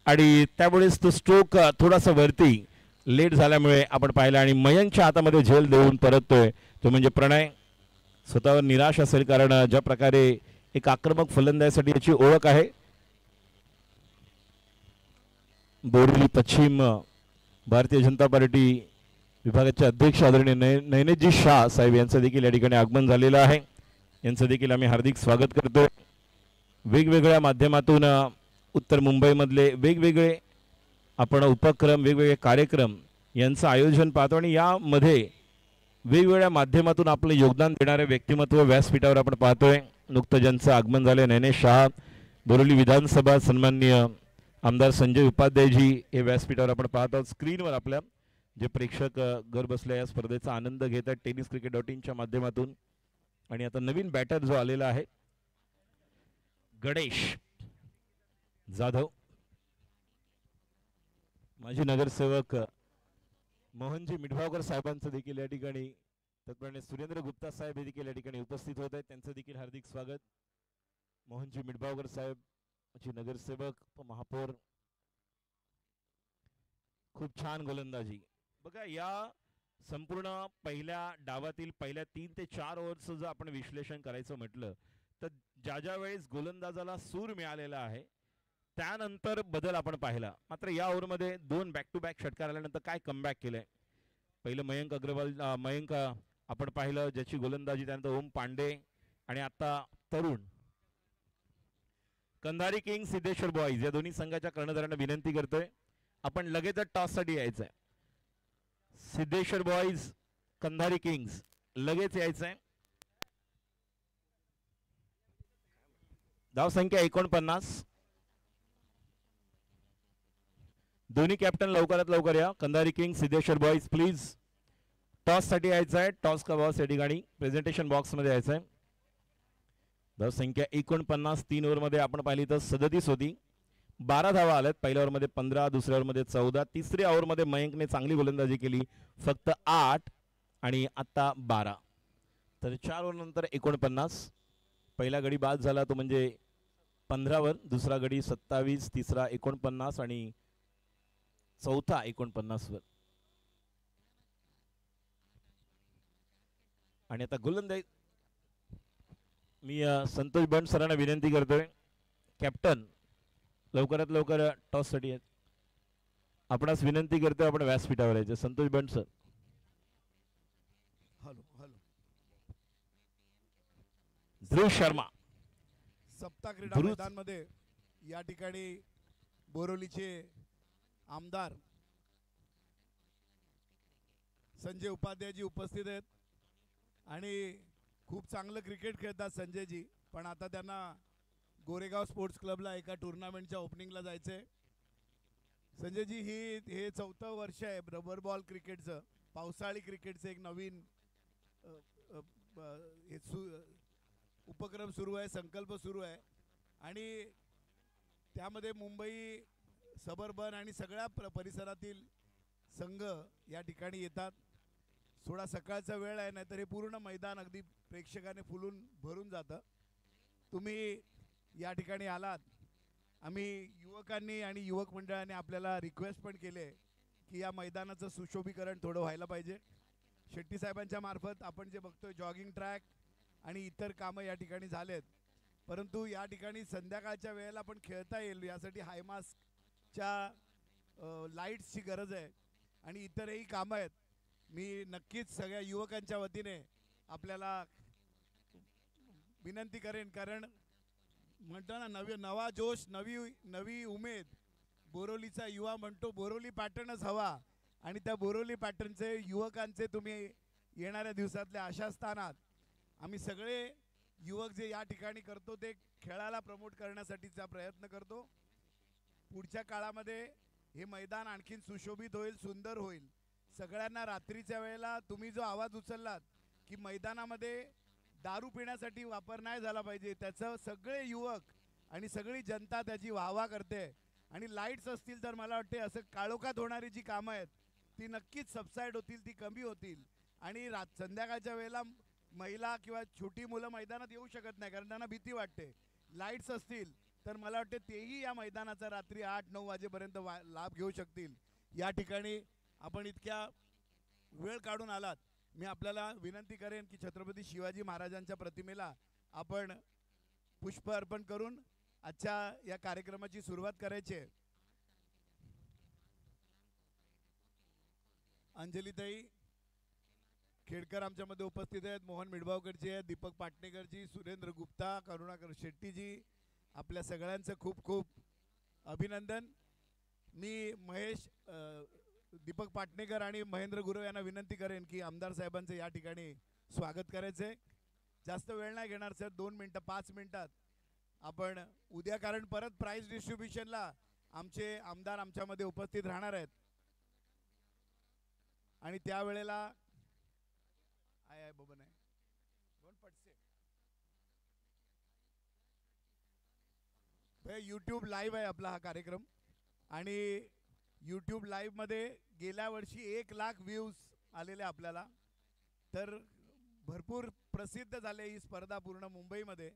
आणि त्यामुळेच तो स्ट्रोक थोडासा वरती लेट झाल्यामुळे आपण पाहिलं आणि मयंकच्या हातामध्ये झेल देऊन परततोय तो म्हणजे प्रणय. स्वतःवर निराश असेल कारण ज्या प्रकारे एक आक्रमक फलंदाजीसाठी याची ओळख आहे. बोरिवली पश्चिम भारतीय जनता पार्टी विभागाचे अध्यक्ष आदरणीय नयनेशजी शाह साहेब यांचं देखील या ठिकाणी आगमन झालेलं आहे. यांचं देखील आम्ही हार्दिक स्वागत करतो. वेगवेगळ्या माध्यमातून उत्तर मुंबईमधले वेगवेगळे आपण उपक्रम, वेगवेगळे कार्यक्रम यांचं आयोजन पाहतो आणि यामध्ये वेगवेगळ्या माध्यमातून आपलं योगदान देणारे व्यक्तिमत्व व्यासपीठावर आपण पाहतोय. नुकतं ज्यांचं आगमन झालं नयनेश शाह, बोरिवली विधानसभा सन्माननीय आमदार संजय उपाध्यायजी हे व्यासपीठावर आपण पाहत आहोत. स्क्रीनवर आपल्या जे प्रेक्षक घर बसल्या या स्पर्धेचा आनंद घेत आहेत tenniscricket.in माध्यमातून. आणि आता नवीन बॅटर जो आलेला आहे गणेश जाधव, माजी नगरसेवक मोहनजी मिठभावकर साहेबांचं देखील या ठिकाणी, त्याचप्रमाणे सुरेंद्र गुप्ता साहेब हे देखील या ठिकाणी उपस्थित होत आहेत. त्यांचं देखील हार्दिक स्वागत. मोहनजी मिठभावकर साहेब माजी नगरसेवक महापौर, खूप छान गोलंदाजी. बघा या संपूर्ण पहिल्या डावातील पहिल्या 3 ते 4 ओव्हरचं जर आपण विश्लेषण करायचं म्हटलं तर ज्या वेळेस गोलंदाजाला सूर मिळालेला आहे त्यानंतर बदल आपण पाहिला. मात्र या ओव्हरमध्ये 2 बॅक टू बॅक षटकार आल्यानंतर काय कमबॅक केलंय. पहिलं मयंक अग्रवाल, मयंक आपण पाहिलं ज्याची गोलंदाजी, त्यानंतर ओम पांडे आणि आता तरुण कंधारी किंग सिद्धेश्वर बॉईज या दोन्ही संघाच्या कर्णधारांना विनंती करतोय आपण लगेचच टॉस साठी यायचंय. सिद्धेश्वर बॉईज, कंधारी किंग्स लगेच यायचंय. धाव संख्या 49. दोन्ही कॅप्टन लवकरात लवकर या. Kandhari king, Siddheshwar boys please toss साठी यायचंय. टॉस का बॉस या ठिकाणी प्रेझेंटेशन बॉक्स मध्ये यायचंय. धाव संख्या 49. 3 ओव्हरमध्ये आपण पाहिली तर 37 होती. 12 धावा आल्यात. पहिल्या ओव्हरमध्ये 15, दुसऱ्या ओव्हरमध्ये 14, तिसऱ्या ओव्हरमध्ये मयंकने चांगली गोलंदाजी केली, फक्त 8 आणि आता 12. तर 4 ओव्हर नंतर 49. पहिला गडी बाद झाला तो म्हणजे 15 वर, दुसरा गडी 27, तिसरा 49 आणि चौथा 49 वर. आणि आता गोलंदाज मी संतोष बंड सरांना विनंती करतोय कॅप्टन लवकरात लवकर टॉस साठी आपणास विनंती करतोय आपण व्यासपीठावर यायचे. Santosh Band sir. Hello hello. Dhruv Sharma. सप्ता क्रीडा मैदान मध्ये या ठिकाणी बोरिवलीचे आमदार संजय उपाध्यायजी उपस्थित आहेत आणि खूप चांगलं क्रिकेट खेळतात संजयजी. पण आता त्यांना गोरेगाव स्पोर्ट्स क्लबला एका टुर्नामेंटच्या ओपनिंगला जायचंय. संजयजी हे 4थं वर्ष आहे रबर बॉल क्रिकेटचं, पावसाळी क्रिकेटचं एक नवीन उपक्रम सुरू आहे, संकल्प सुरू आहे आणि त्यामध्ये मुंबई सबर्बन आणि सगळ्या परिसरातील संघ या ठिकाणी येतात. थोडा सकाळचा वेळ आहे, नाहीतर हे पूर्ण मैदान अगदी प्रेक्षकाने फुलून भरून जातं. तुम्ही या ठिकाणी आलात. आम्ही युवकांनी आणि युवक मंडळाने आपल्याला रिक्वेस्ट पण केले की या मैदानाचं सुशोभीकरण थोडं व्हायला पाहिजे. शेट्टी साहेबांच्या मार्फत आपण जे बघतोय जॉगिंग ट्रॅक आणि इतर कामं या ठिकाणी झालेत, परंतु या ठिकाणी संध्याकाळच्या वेळेला पण खेळता येईल यासाठी हायमास्कच्या लाईट्सची गरज आहे आणि इतरही कामं आहेत. मी नक्कीच सगळ्या युवकांच्या वतीने आपल्याला विनंती करेन, कारण म्हणतो ना नवा जोश, नवी उमेद. बोरोलीचा युवा म्हणतो बोरोली पॅटर्नच हवा, आणि त्या बोरोली पॅटर्नचे युवकांचे तुम्ही येणाऱ्या दिवसातल्या आशास्थानात आम्ही सगळे युवक जे या ठिकाणी करतो ते खेळाला प्रमोट करण्यासाठीचा प्रयत्न करतो. पुढच्या काळामध्ये हे मैदान आणखीन सुशोभित होईल, सुंदर होईल. सगळ्यांना रात्रीच्या वेळेला तुम्ही जो आवाज उचललात की मैदानामध्ये दारू पिण्यासाठी वापर नाही झाला पाहिजे, त्याचं सगळे युवक आणि सगळी जनता त्याची वाहवा करते. आणि लाईट्स असतील तर मला वाटते असं काळोखात होणारी जी कामं आहेत ती नक्कीच सबसाईड होतील, ती कमी होतील. आणि संध्याकाळच्या वेळेला महिला किंवा छोटी मुलं मैदानात येऊ शकत नाही कारण त्यांना भीती वाटते. लाईट्स असतील तर मला वाटते तेही या मैदानाचा रात्री 8-9 वाजेपर्यंत लाभ घेऊ शकतील. या ठिकाणी आपण इतक्या वेळ काढून आलात, मी आपल्याला विनंती करेन की छत्रपती शिवाजी महाराजांच्या प्रतिमेला आपण पुष्प अर्पण करून आजच्या या कार्यक्रमाची सुरुवात करायची आहे. अंजलीताई खेडकर आमच्यामध्ये उपस्थित आहेत, मोहन मिडबावकरजी आहेत, दीपक पाटणेकरजी, सुरेंद्र गुप्ता, करुणाकर शेट्टीजी, आपल्या सगळ्यांचं खूप खूप अभिनंदन. मी दीपक पाटणेकर आणि महेंद्र गुरव यांना विनंती करेन की आमदार साहेबांचं या ठिकाणी स्वागत करायचंय. जास्त वेळ नाही घेणार सर, 2 मिनिटं 5 मिनिटात आपण उद्या, कारण परत प्राइज डिस्ट्रीब्युशनला आमचे आमदार आमच्यामध्ये उपस्थित राहणार आहेत आणि त्यावेळेला आय बबन आहे दोन पटसे यूट्यूब लाईव्ह आहे आपला हा कार्यक्रम. आणि यूट्यूब लाईव्हमध्ये गेल्या वर्षी 1 लाख व्ह्यूज आलेले आपल्याला, तर भरपूर प्रसिद्ध झाले ही स्पर्धा पूर्ण मुंबईमध्ये.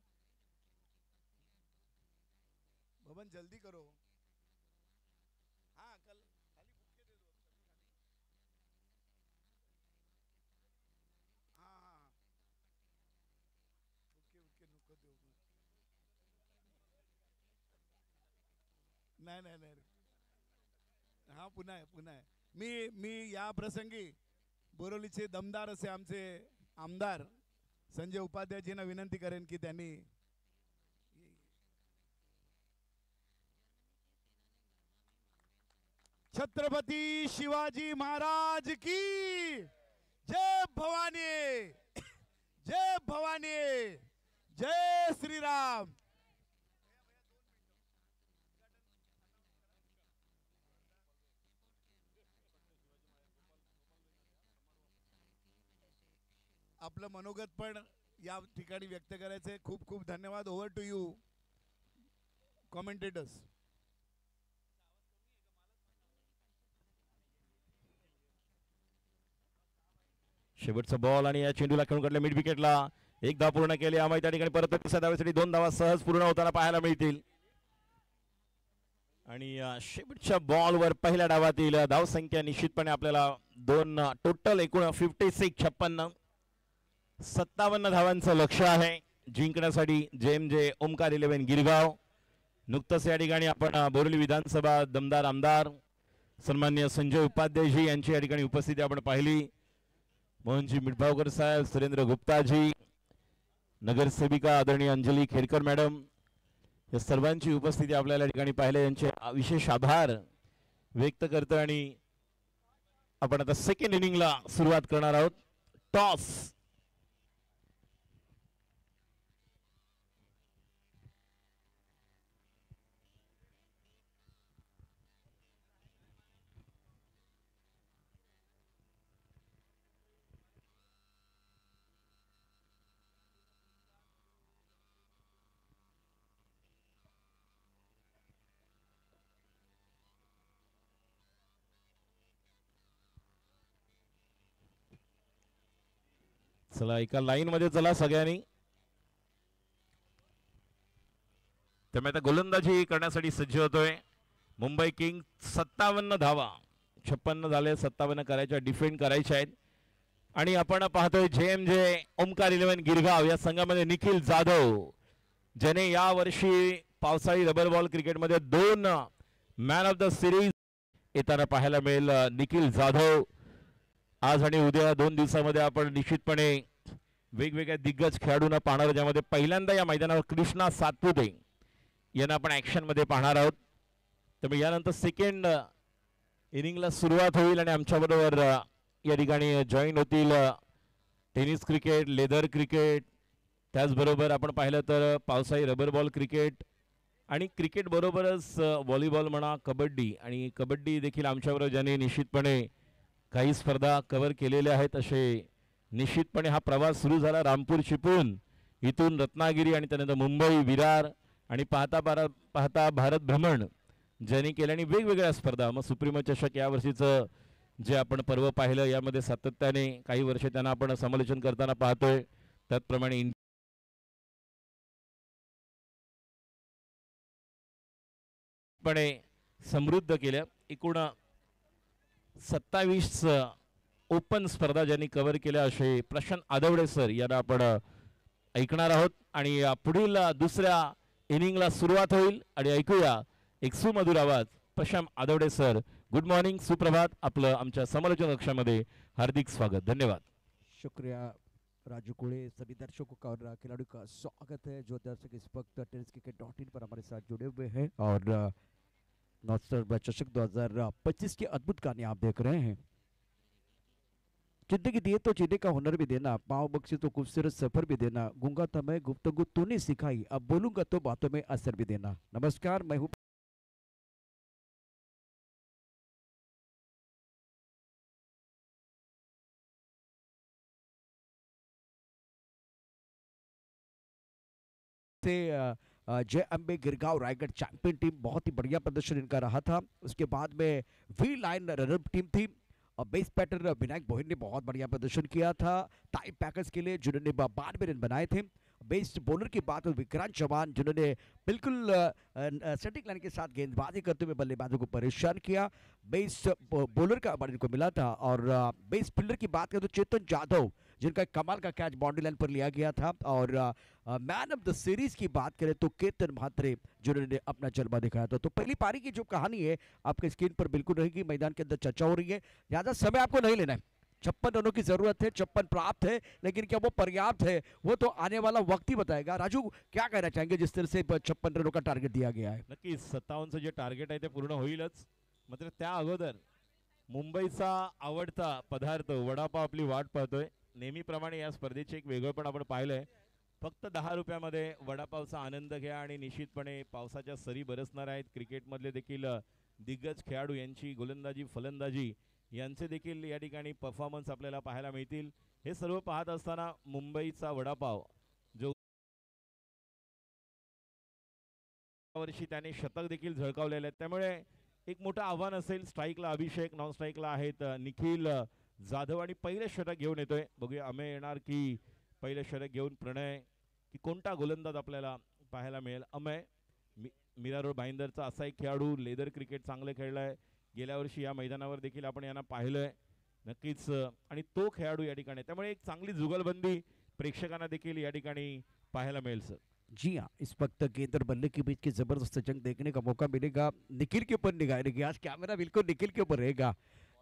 बबन जल्दी करो. हाँ कल खाली बुक के दे दो. हाँ हाँ बुके नको देऊ. नाही नाही नाही, हा पुन्हा आहे. मी या प्रसंगी बोरोलीचे दमदार असे आमचे आमदार संजय उपाध्यायजींना विनंती करेन की त्यांनी छत्रपती शिवाजी महाराज की जय भवानी, जय भवानी, जय श्रीराम. आपलं मनोगत पण या ठिकाणी व्यक्त करायचे. खूप खूप धन्यवाद. Over to you commentators. शेवटचा बॉल आणि या चेंडूला खेळून काढल्या मिड विकेटला. 1 धाव पूर्ण केली. आम्ही त्या ठिकाणी परत तिसऱ्या धावेसाठी 2 धावा सहज पूर्ण होताना पाहायला मिळतील. आणि शेवटच्या बॉलवर पहिल्या डावातील धाव संख्या निश्चितपणे आपल्याला 2 टोटल एकूण 56-56 57 धावांचं लक्ष्य आहे जिंकण्यासाठी JMJ ओमकार 11 गिरगाव. नुकतंच या ठिकाणी आपण बोरिवली विधानसभा दमदार आमदार सन्माननीय संजय उपाध्यायजी यांची या ठिकाणी उपस्थिती आपण पाहिली. मोहनजी मिडभावकर साहेब, सुरेंद्र गुप्ताजी, नगरसेविका आदरणीय अंजली खेडकर मॅडम, या सर्वांची उपस्थिती आपल्याला या ठिकाणी पाहिले. यांचे विशेष आभार व्यक्त करतो. आणि आपण आता सेकंड इनिंगला सुरुवात करणार आहोत. टॉस चला एका लाईन मध्ये चला सगळ्यांनी. त्यामुळे आता गोलंदाजी करण्यासाठी सज्ज होतोय मुंबई किंग. 57 धावा, 56 झाले, 57 करायच्या, डिफेंड करायच्या आहेत. आणि आपण पाहतोय JMJ ओमकार 11 गिरगाव या संघामध्ये निखिल जाधव, ज्याने या वर्षी पावसाळी रबर बॉल क्रिकेटमध्ये 2 मॅन ऑफ द सिरीज येताना पाहायला मिळेल. निखिल जाधव आज आणि उद्या 2 दिवसामध्ये आपण निश्चितपणे वेगवेगळ्या दिग्गज खेळाडूंना पाहणार, ज्यामध्ये पहिल्यांदा या मैदानावर कृष्णा सातपुते यांना आपण ऍक्शन मध्ये पाहणार आहोत. त्यामुळे यानंतर सेकंड इनिंगला सुरुवात होईल आणि आमच्याबरोबर या ठिकाणी जॉईन होतील टेनिस क्रिकेट, लेदर क्रिकेट, त्याचबरोबर आपण पाहिलं तर पावसाळी रबर बॉल क्रिकेट आणि क्रिकेट बरोबरच व्हॉलीबॉल म्हणा, कबड्डी, आणि कबड्डी देखील आमच्याबरोबर ज्यांनी निश्चितपणे काही स्पर्धा कव्हर केलेल्या आहेत. असे निश्चितपणे हा प्रवास सुरू झाला रामपूर चिपळूण इथून रत्नागिरी आणि त्यानंतर मुंबई, विरार आणि पाहता भारत भ्रमण ज्यांनी केल्याने वेगवेगळ्या स्पर्धा. मग सुप्रीमो चषक या वर्षीचं जे आपण पर्व पाहिलं, यामध्ये सातत्याने काही वर्ष त्यांना आपण समालोचन करताना पाहतोय. त्याचप्रमाणे समृद्ध केल्या. एकूण 27 ओपन स्पर्धा ज्यांनी कव्हर केल्या असे प्रशांत आदवडे सर यांना आपण ऐकणार आहोत. आणि पुढील दुसऱ्या इनिंगला सुरुवात होईल आणि ऐकूया एक सुमधुर आवाज. प्रशांत आदवडे सर, गुड मॉर्निंग, सुप्रभात, आपलं आमच्या समालोचन कक्षामध्ये हार्दिक स्वागत. धन्यवाद. शुक्रिया राजू कुड़े. सभी दर्शकों का और खिलाड़ियों का स्वागत है जो दर्शक इस वक्त tenniscricket.in पर हमारे साथ जुड़े हुए हैं और नॉर्थ स्टार चषक 2025 की अद्भुत कहानी आप देख रहे हैं. जिंदगी दिए तो जीने का हुनर भी देना, पाँव बख्शे तो खूबसूरत सफर भी देना, गूंगा था मैं गुफ्तगू तूने सिखाई, अब बोलूंगा तो बातों में असर भी देना. नमस्कार, मैं हूँ जय अम्बे गिरगांव रायगढ़ चैंपियन टीम. बहुत ही बढ़िया प्रदर्शन इनका रहा था. उसके बाद में वी लाइन रनर टीम थी और बेस बैटर विनायक गोहिल ने बहुत बढ़िया प्रदर्शन किया था टाइम पैकर्स के लिए, जिन्होंने 92 रन बनाए थे. बेस्ट बॉलर की बात हो विक्रांत चौहान, जिन्होंने बिल्कुल सेटिंग लाइन के साथ गेंदबाजी करते हुए बल्लेबाजों को परेशान किया. बेस्ट बॉलर का अवार्ड इनको मिला था. और बेस्ट फील्डर की बात करें तो चेतन जाधव, जिनका कमाल का कैच बाउंड्री लाइन पर लिया गया था. और मैन ऑफ द सीरीज की बात करें तो केतन म्हात्रे, जिन्होंने अपना जलवा दिखाया था. तो पहली पारी की जो कहानी है आपके स्क्रीन पर बिल्कुल रहेगी. मैदान के अंदर चर्चा हो रही है. ज्यादा समय आपको नहीं लेना है. 56 रनों की जरूरत है, 56 प्राप्त है, लेकिन क्या वो पर्याप्त है वो तो आने वाला वक्त ही बताएगा. राजू, क्या कहना चाहेंगे जिस तरह से 56 रनों का टार्गेट दिया गया है? नक्कीच 57चं जे टार्गेट आहे ते पूर्ण होईलच. मात्र त्या अगोदर मुंबईचा आवडता पदार्थ वडापाव आपली वाट पाहतोय. नेहमीप्रमाणे या स्पर्धेचे एक वेगळेपण आपण पाहिलंय. फक्त 10 रुपयामध्ये वडापावचा आनंद घ्या आणि निश्चितपणे पावसाच्या सरी बरसणार आहेत. क्रिकेटमधले देखील दिग्गज खेळाडू यांची गोलंदाजी, फलंदाजी यांचे देखील या ठिकाणी परफॉर्मन्स आपल्याला पाहायला मिळतील. हे सर्व पाहत असताना मुंबईचा वडापाव जो वर्षी त्याने शतक देखील झळकावलेले आहेत, त्यामुळे एक मोठं आव्हान असेल. स्ट्राईकला अभिषेक, नॉन स्ट्राईकला आहेत निखिल जाधव आणि पहिले षटक घेऊन येतोय. बघूया अमेय येणार की पहिले षटक घेऊन प्रणय, की कोणता गोलंदाज आपल्याला पाहायला मिळेल. अमेय मीरा रोड भाईंदरचा असा एक खेळाडू, लेदर क्रिकेट चांगले खेळलाय. गेल्या वर्षी या मैदानावर देखील आपण यांना पाहिलंय. नक्कीच आणि तो खेळाडू या ठिकाणी, त्यामुळे एक चांगली जुगलबंदी प्रेक्षकांना देखील या ठिकाणी पाहायला मिळेल. सर जी हाँ, इस वक्त गेंद और बल्ले के बीच की जबरदस्त जंग देखने का मौका मिलेगा. निखिल के ऊपर निगाह रहेगी. आज कैमरा बिल्कुल निखिल के ऊपर रहेगा.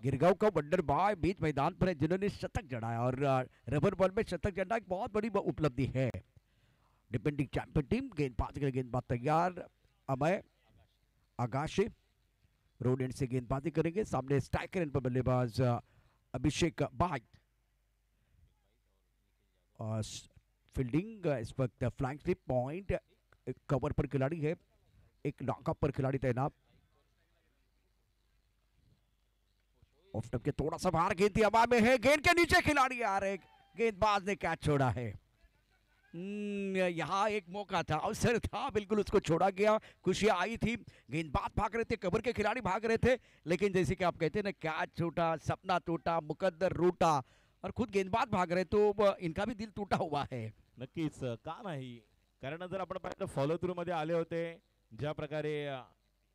गिरगांव का वंडर बॉय बीच मैदान पर है, जिन्होंने शतक जड़ाया और रबर बॉल में शतक जड़ना एक बहुत बड़ी उपलब्धि है. डिफेंडिंग चैंपियन टीम गेंदबाज तैयार. अमय आगाशे रोड एंड से गेंदबाजी करेंगे. सामने स्ट्राइकर एंड पर बल्लेबाज अभिषेक बाग. फील्डिंग इस वक्त फ्लैंक स्लिप पॉइंट, एक कवर पर खिलाड़ी है, एक नॉकअप पर खिलाड़ी तैनात. ऑफ स्टंप के थोड़ा सा बाहर गेंद थी, हवा में है, गेंद के नीचे खिलाड़ी आ रहे, गेंदबाज ने कैच छोड़ा है. यहाँ एक मौका था, अवसर था, बिल्कुल उसको छोड़ा गया. खुशियां आई थी, गेंदबाज भाग रहे थे, कवर के खिलाड़ी भाग रहे थे, लेकिन जैसे कि आप कहते हैं ना, कैच छूटा, सपना टूटा, मुकद्दर रूटा. और खुद गेंदबाज भाग रहे तो इनका भी दिल टूटा हुआ है। नक्कीच का नाही, कारण जर आपण पाहिलं फॉलो थ्रू मध्ये आले होते ज्या प्रकारे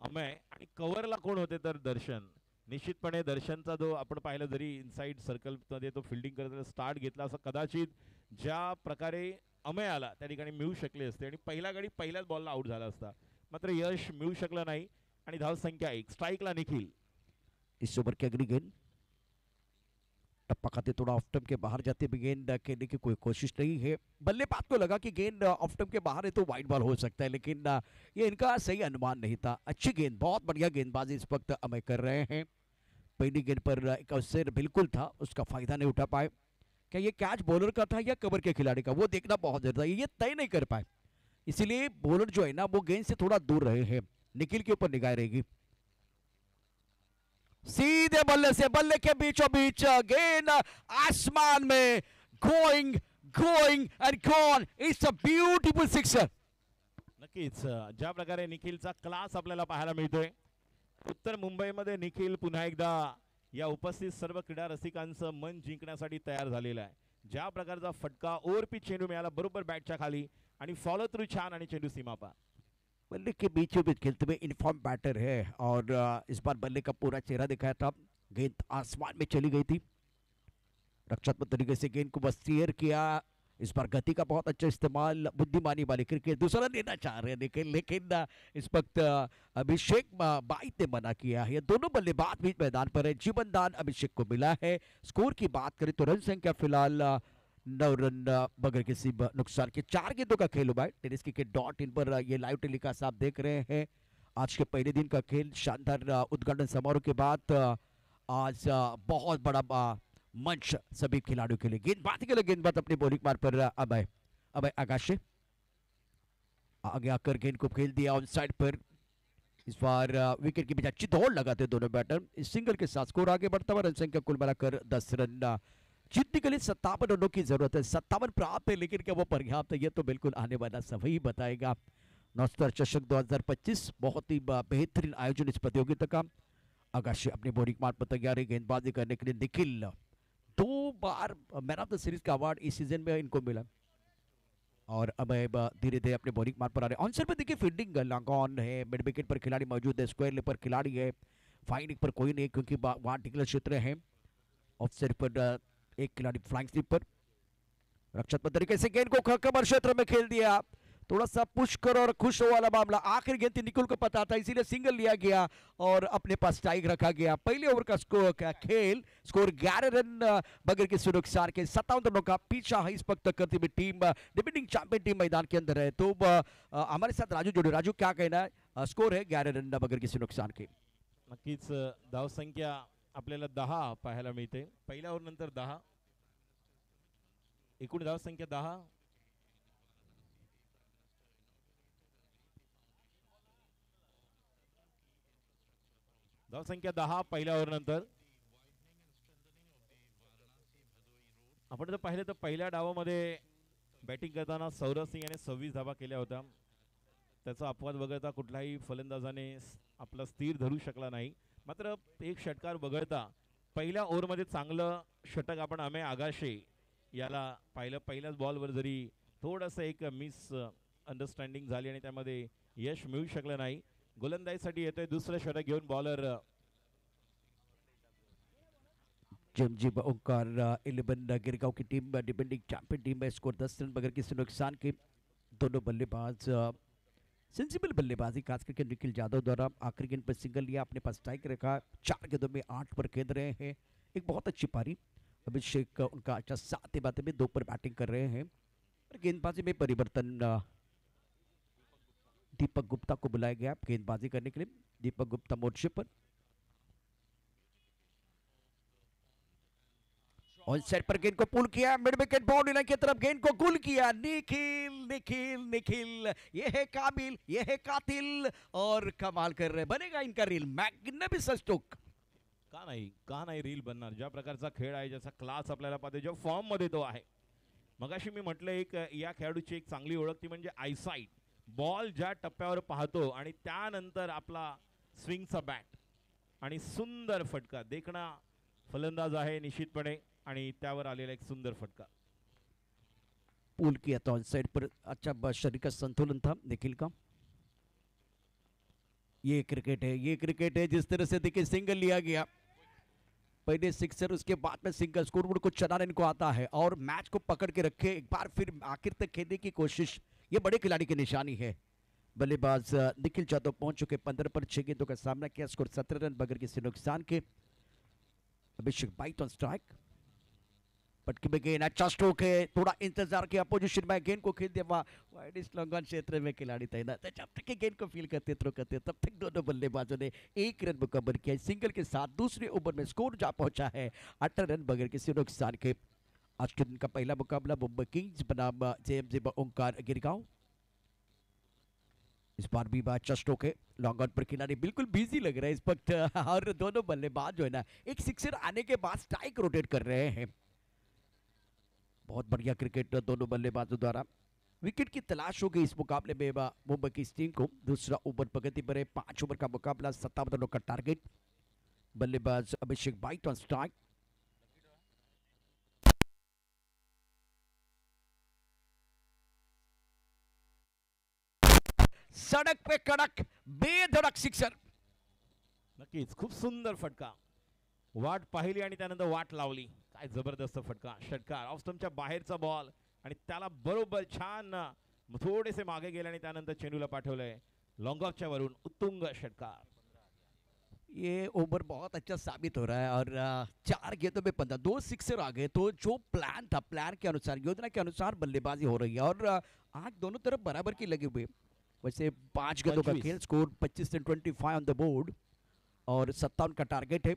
अमय आणि कव्हरला कोण होते तर दर्शन. निश्चितपणे दर्शनचा जो आपण पाहिलं जरी इनसाइड सर्कल मध्ये तो फिल्डिंग करत स्टार्ट घेतला असं कदाचित ज्या प्रकारे अमय आला त्या ठिकाणी मिळू शकले असते आणि पहिला गडी पहिल्याच बॉलला आउट झाला असता. मात्र यश मिळू शकलं नाही आणि धाव संख्या 1. स्ट्राइकला निखिल. इस ओवर की अगली गेंद टप्पा खाते थोड़ा ऑफ स्टंप के बाहर जाते भी गेंद खेलने की कोई कोशिश नहीं है। बल्लेबाज को लगा कि गेंद ऑफ स्टंप के बाहर है तो वाइड बॉल हो सकता है, लेकिन ये इनका सही अनुमान नहीं था। अच्छी गेंद, बहुत बढ़िया गेंदबाजी इस वक्त अमय कर रहे हैं। पहली गेंद पर एक अवसर बिल्कुल था, उसका फायदा नहीं उठा पाए। क्या ये कैच बॉलर का था या कवर के खिलाड़ी का, वो देखना बहुत जरूरी था। ये तय नहीं कर पाए, इसीलिए बॉलर जो है ना वो गेंद से थोड़ा दूर रहे हैं। निखिल के ऊपर निगाह रहेगी। सीधे बल्ले से बल्ले के बीचों बीच गेंद आसमान में going going end gone. It's a beautiful sixer. नक्कीच ज्या प्रकारे निखिलचा क्लास आपल्याला पाहायला मिळतोय उत्तर मुंबईमध्ये निखिल पुन्हा एकदा या उपस्थित सर्व क्रीडा रसिकांचं मन जिंकण्यासाठी तयार झालेला आहे. ज्या प्रकारचा फटका ओव्हरपिच चेंडू मिळाला बरोबर बॅटच्या खाली आणि फॉलो थ्रू छान आणि चेंडू सीमापार. बल्ले के बीचों बीच खेलते हुए इनफॉर्म बैटर है और इस बार बल्ले का पूरा चेहरा दिखाया था। गेंद आसमान में चली गई थी, रक्षात्मक तरीके से गेंद को बस क्लियर किया। इस बार गति का बहुत अच्छा इस्तेमाल, बुद्धिमानी वाली क्रिकेट। दूसरा लेना चाह रहे हैं लेकिन इस वक्त अभिषेक बाइट ने मना किया है। दोनों बल्लेबाज बीच मैदान पर है, जीवन दान अभिषेक को मिला है। स्कोर की बात करें तो रन संख्या फिलहाल 9 रन बगैर किसी नुकसान के। 4 गेंदों का खेल हुआ है। टेनिस क्रिकेट .in पर ये लाइव टेलीकास्ट आप देख रहे हैं। आज के पहले दिन का खेल शानदार उद्घाटन समारोह के बाद आज बहुत बड़ा मंच सभी खिलाड़ियों के लिए। गेंदबाजी के लिए गेंदबाज अपने बॉलिंग मार्ग पर अभय आकाशे आगे आकर गेंद को खेल दिया ऑन साइड पर। इस बार विकेट के बीच अच्छी दौड़ लगाते दोनों बैटर। इस सिंगल के साथ स्कोर आगे बढ़ता हुआ, रन संख्या कुल मिलाकर 10 रन। जीतने के लिए 57 रनों की जरूरत है। 57 प्राप्त है, लेकिन क्या वो पर्याप्त है, ये तो बिल्कुल आने वाला समय ही बताएगा। नॉस्टार चषक 2025 बहुत ही बेहतरीन आयोजन इस प्रतियोगिता का। आकाशी अपने बॉलिंग मार्ग पर तैयार है गेंदबाजी करने के लिए। निखिल 2 बार मैन ऑफ द सीरीज का अवार्ड इस सीजन में इनको मिला और अब धीरे धीरे अपने बॉलिंग मार्ग पर आ रहे हैं। ऑनसर पर देखिए फील्डिंग लॉन्ग ऑन है, मिड विकेट पर खिलाड़ी मौजूद है, स्क्वायर पर खिलाड़ी है, फाइनिंग पर कोई नहीं क्योंकि वहां टिकलर क्षेत्र है। ऑफ साइड पर एक खिलाड़ी फ्लाइंग स्लिप पर। रक्षात्मक तरीके से गेंद को कवर क्षेत्र में खेल दिया। थोड़ा सा पुश करो और खुश हो वाला मामला। आखिर गेंद निकुल को पता था, इसीलिए सिंगल लिया गया और अपने पास स्ट्राइक रखा गया। पहले ओवर का स्कोर स्कोर 11 रन बगैर किसी नुकसान के। 57 रनों का पीछा है इस वक्त करती हुई टीम, डिफेंडिंग चैंपियन टीम मैदान के अंदर है। तो हमारे साथ राजू जोड़े। राजू क्या कहना है? स्कोर है 11 रन बगैर किसी नुकसान के। नक्कीच धाव संख्या आपल्याला 10 पाहायला मिळते। पहिल्या ओव्हर नंतर 10, एकूण धाव संख्या 10। धाव संख्या 10 पहिल्या ओव्हर नंतर। आपण जर पाहिलं तर पहिल्या डावामध्ये बॅटिंग करताना सौरभ सिंग याने 26 धावा केल्या होत्या। त्याचा अपवाद वगळता कुठल्याही फलंदाजाने आपला स्थिर धरू शकला नाही। मात्र एक षटकार वगळता पहिल्या ओव्हरमध्ये चांगलं षटक आपण अमय आगाशे याला पाहिलं। पहिल्याच बॉलवर जरी थोडंसं एक मिस अंडरस्टँडिंग झाली आणि त्यामध्ये यश मिळू शकलं नाही। गोलंदाजीसाठी येतोय दुसरं षटक घेऊन बॉलर जमजीब ओंकार 11 गिरगांव की टीम डिफेंडिंग चैंपियन टीम है। स्कोर 10 रन बगैर किसी नुकसान के। दोनों बल्लेबाज सेंसिबल बल्लेबाजी खास करके निखिल यादव द्वारा आखिरी गेंद पर सिंगल लिया, अपने पास स्ट्राइक रखा। 4 गेंदों में 8 पर खेल रहे हैं, एक बहुत अच्छी पारी। अभिषेक उनका अच्छा 7 बातें में 2 पर बैटिंग कर रहे हैं। गेंदबाजी में परिवर्तन, दीपक गुप्ता को बुलाया गया गेंदबाजी करने के लिए। दीपक गुप्ता मोर्चे पर। ऑन साइड पर गेंद को पुल किया, मिड विकेट बाउंड्री लाइन की तरफ गेंद को गुल किया। निखिल निखिल निखिल ये है काबिल, ये है कातिल और कमाल कर रहे। बनेगा इनका रील मैग्निफिसेंट स्ट्रोक। का नाही रील बनणार। ज्या प्रकारचा खेळ आहे, ज्याचा क्लास आपल्याला पाहते, ज्या फॉर्म मध्ये तो आहे। मगाशी मी म्हटलं एक या खेळाडूची एक चांगली ओळख ती म्हणजे आयसाइट। बॉल ज्या टप्प्यावर पाहतो आणि त्यानंतर आपला स्विंगचा बॅट आणि सुंदर फटका देखणा फलंदाज आहे निश्चितपणे। आणि त्यावर आलेला एक सुंदर फटका. पुल किया था ऑन साइड पर. अच्छा शरीर का संतुलन था निखिल का. ये क्रिकेट है, ये क्रिकेट है. जिस तरह से देखिए सिंगल लिया गया, पहले सिक्सर, उसके बाद में सिंगल. स्कोरबोर्ड को चलाना इनको आता है और मैच को पकड़ के रखे, एक बार फिर आखिर तक खेलने की कोशिश, ये बड़े खिलाड़ी की निशानी है. बल्लेबाज निखिल यादव पहुंच चुके 15 पर 6 गेंदों का सामना किया. स्कोर 17 रन बगैर किसी नुकसान के. अभिषेक बाइट ऑन स्ट्राइक. पटकी में गेंद, अच्छा स्ट्रोक है. थोड़ा इंतजार किया अपोजिशन में, गेंद को खेल दिया. वाइड स्लोगन क्षेत्र में खिलाड़ी तैनात है. जब तक गेंद को फील करते थ्रो करते तब तक दोनों बल्लेबाजों ने 1 रन मुकम्मल किया. सिंगल के साथ दूसरे ओवर में स्कोर जा पहुंचा है 18 रन बगैर किसी नुकसान के. आज के दिन का पहला मुकाबला मुंबई किंग्स बनाम जेएमजे ओंकार गिरगांव. इस बार भी अच्छा स्ट्रोक है. लॉन्ग ऑन पर खिलाड़ी बिल्कुल बिजी लग रहा है इस वक्त और दोनों बल्लेबाज जो है ना, एक सिक्सर आने के बाद स्ट्राइक रोटेट कर रहे हैं. बहुत बढ़िया क्रिकेट दोनों बल्लेबाजों द्वारा. विकेट की तलाश हो गई इस मुकाबले में मुंबई की इस टीम को. दूसरा ओवर प्रगति पर है. 5 ओवर का मुकाबला, 57 रनों का टारगेट. बल्लेबाज अभिषेक बाइट ऑन स्ट्राइक. सड़क पे कड़क बेधडक सिक्सर. नक्कीच खूप सुंदर फटका. वाट पाहिली आणि त्यानंतर वाट लावली. काय जबरदस्त फटका. षटकार ऑफ स्टंपच्या बाहेरचा बॉल आणि त्याला बरोबर छान थोडेसे मागे गेले आणि त्यानंतर चेंडूला पाठवलंय लॉन्ग ऑफच्या वरून. उत्तुंग षटकार. ये ओवर बहुत अच्छा साबित हो रहा है और 4 गेंदों में 15, 2 सिक्सर आ गए. तो जो प्लान था, प्लान के अनुसार, योजना के अनुसार बल्लेबाजी हो रही है और आंख दोनों तरफ बराबर की लगी हुई. वैसे 5 गेंदों का खेल, score 25 say 25 on the board और 57 का टारगेट है.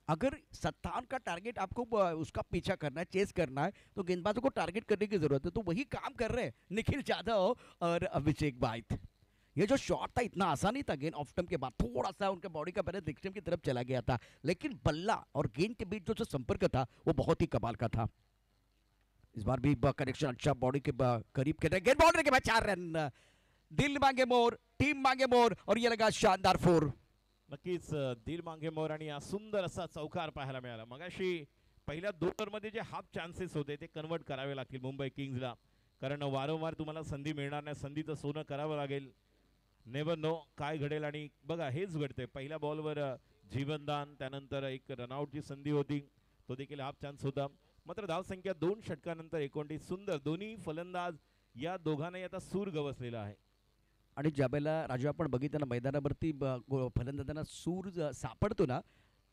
अगर 57 का टारगेट आपको उसका पीछा करना है, चेस करना है, तो गेंदबाजों को टारगेट करने की जरूरत है. तो वही काम कर रहे हैं निखिल यादव और अभिषेक बाइट. ये जो शॉट था इतना आसान नहीं था. गेंद ऑफ स्टंप के बाद थोड़ा सा उनके बॉडी का बैलेंस स्टंप की तरफ चला गया था, लेकिन बल्ला और गेंद के बीच जो संपर्क था वो बहुत ही कमाल का था. इस बार भी कनेक्शन अच्छा, बॉडी के करीब खेल रहे. गेंद बाउंड्री के बाद 4 रन. दिल मांगे मोर, टीम मांगे मोर और ये लगा शानदार 4. नक्कीच दिल मांगे मोर आणि सुंदर असा चौकार पाहायला मिळाला. मगाशी पहिल्या 2 ओव्हरमध्ये जे हाफ चान्सेस होते ते कन्वर्ट करावे लागतील मुंबई किंग्सला, कारण वारंवार तुम्हाला संधी मिळणार नाही. संधीचं सोनं करावं लागेल. नेव्हर नो काय घडेल. आणि बघा हेच घडते. पहिल्या बॉलवर जीवनदान, त्यानंतर एक रनआउटची संधी होती, तो देखील हाफ चान्स होता. मात्र धावसंख्या 2 षटकानंतर 29. सुंदर. दोन्ही फलंदाज या दोघांनाही आता सूर गवसलेला आहे. आणि ज्यावेळेला राजू आपण बघितलं ना, मैदानावरती फलंदाजांना सूर सापडतो ना,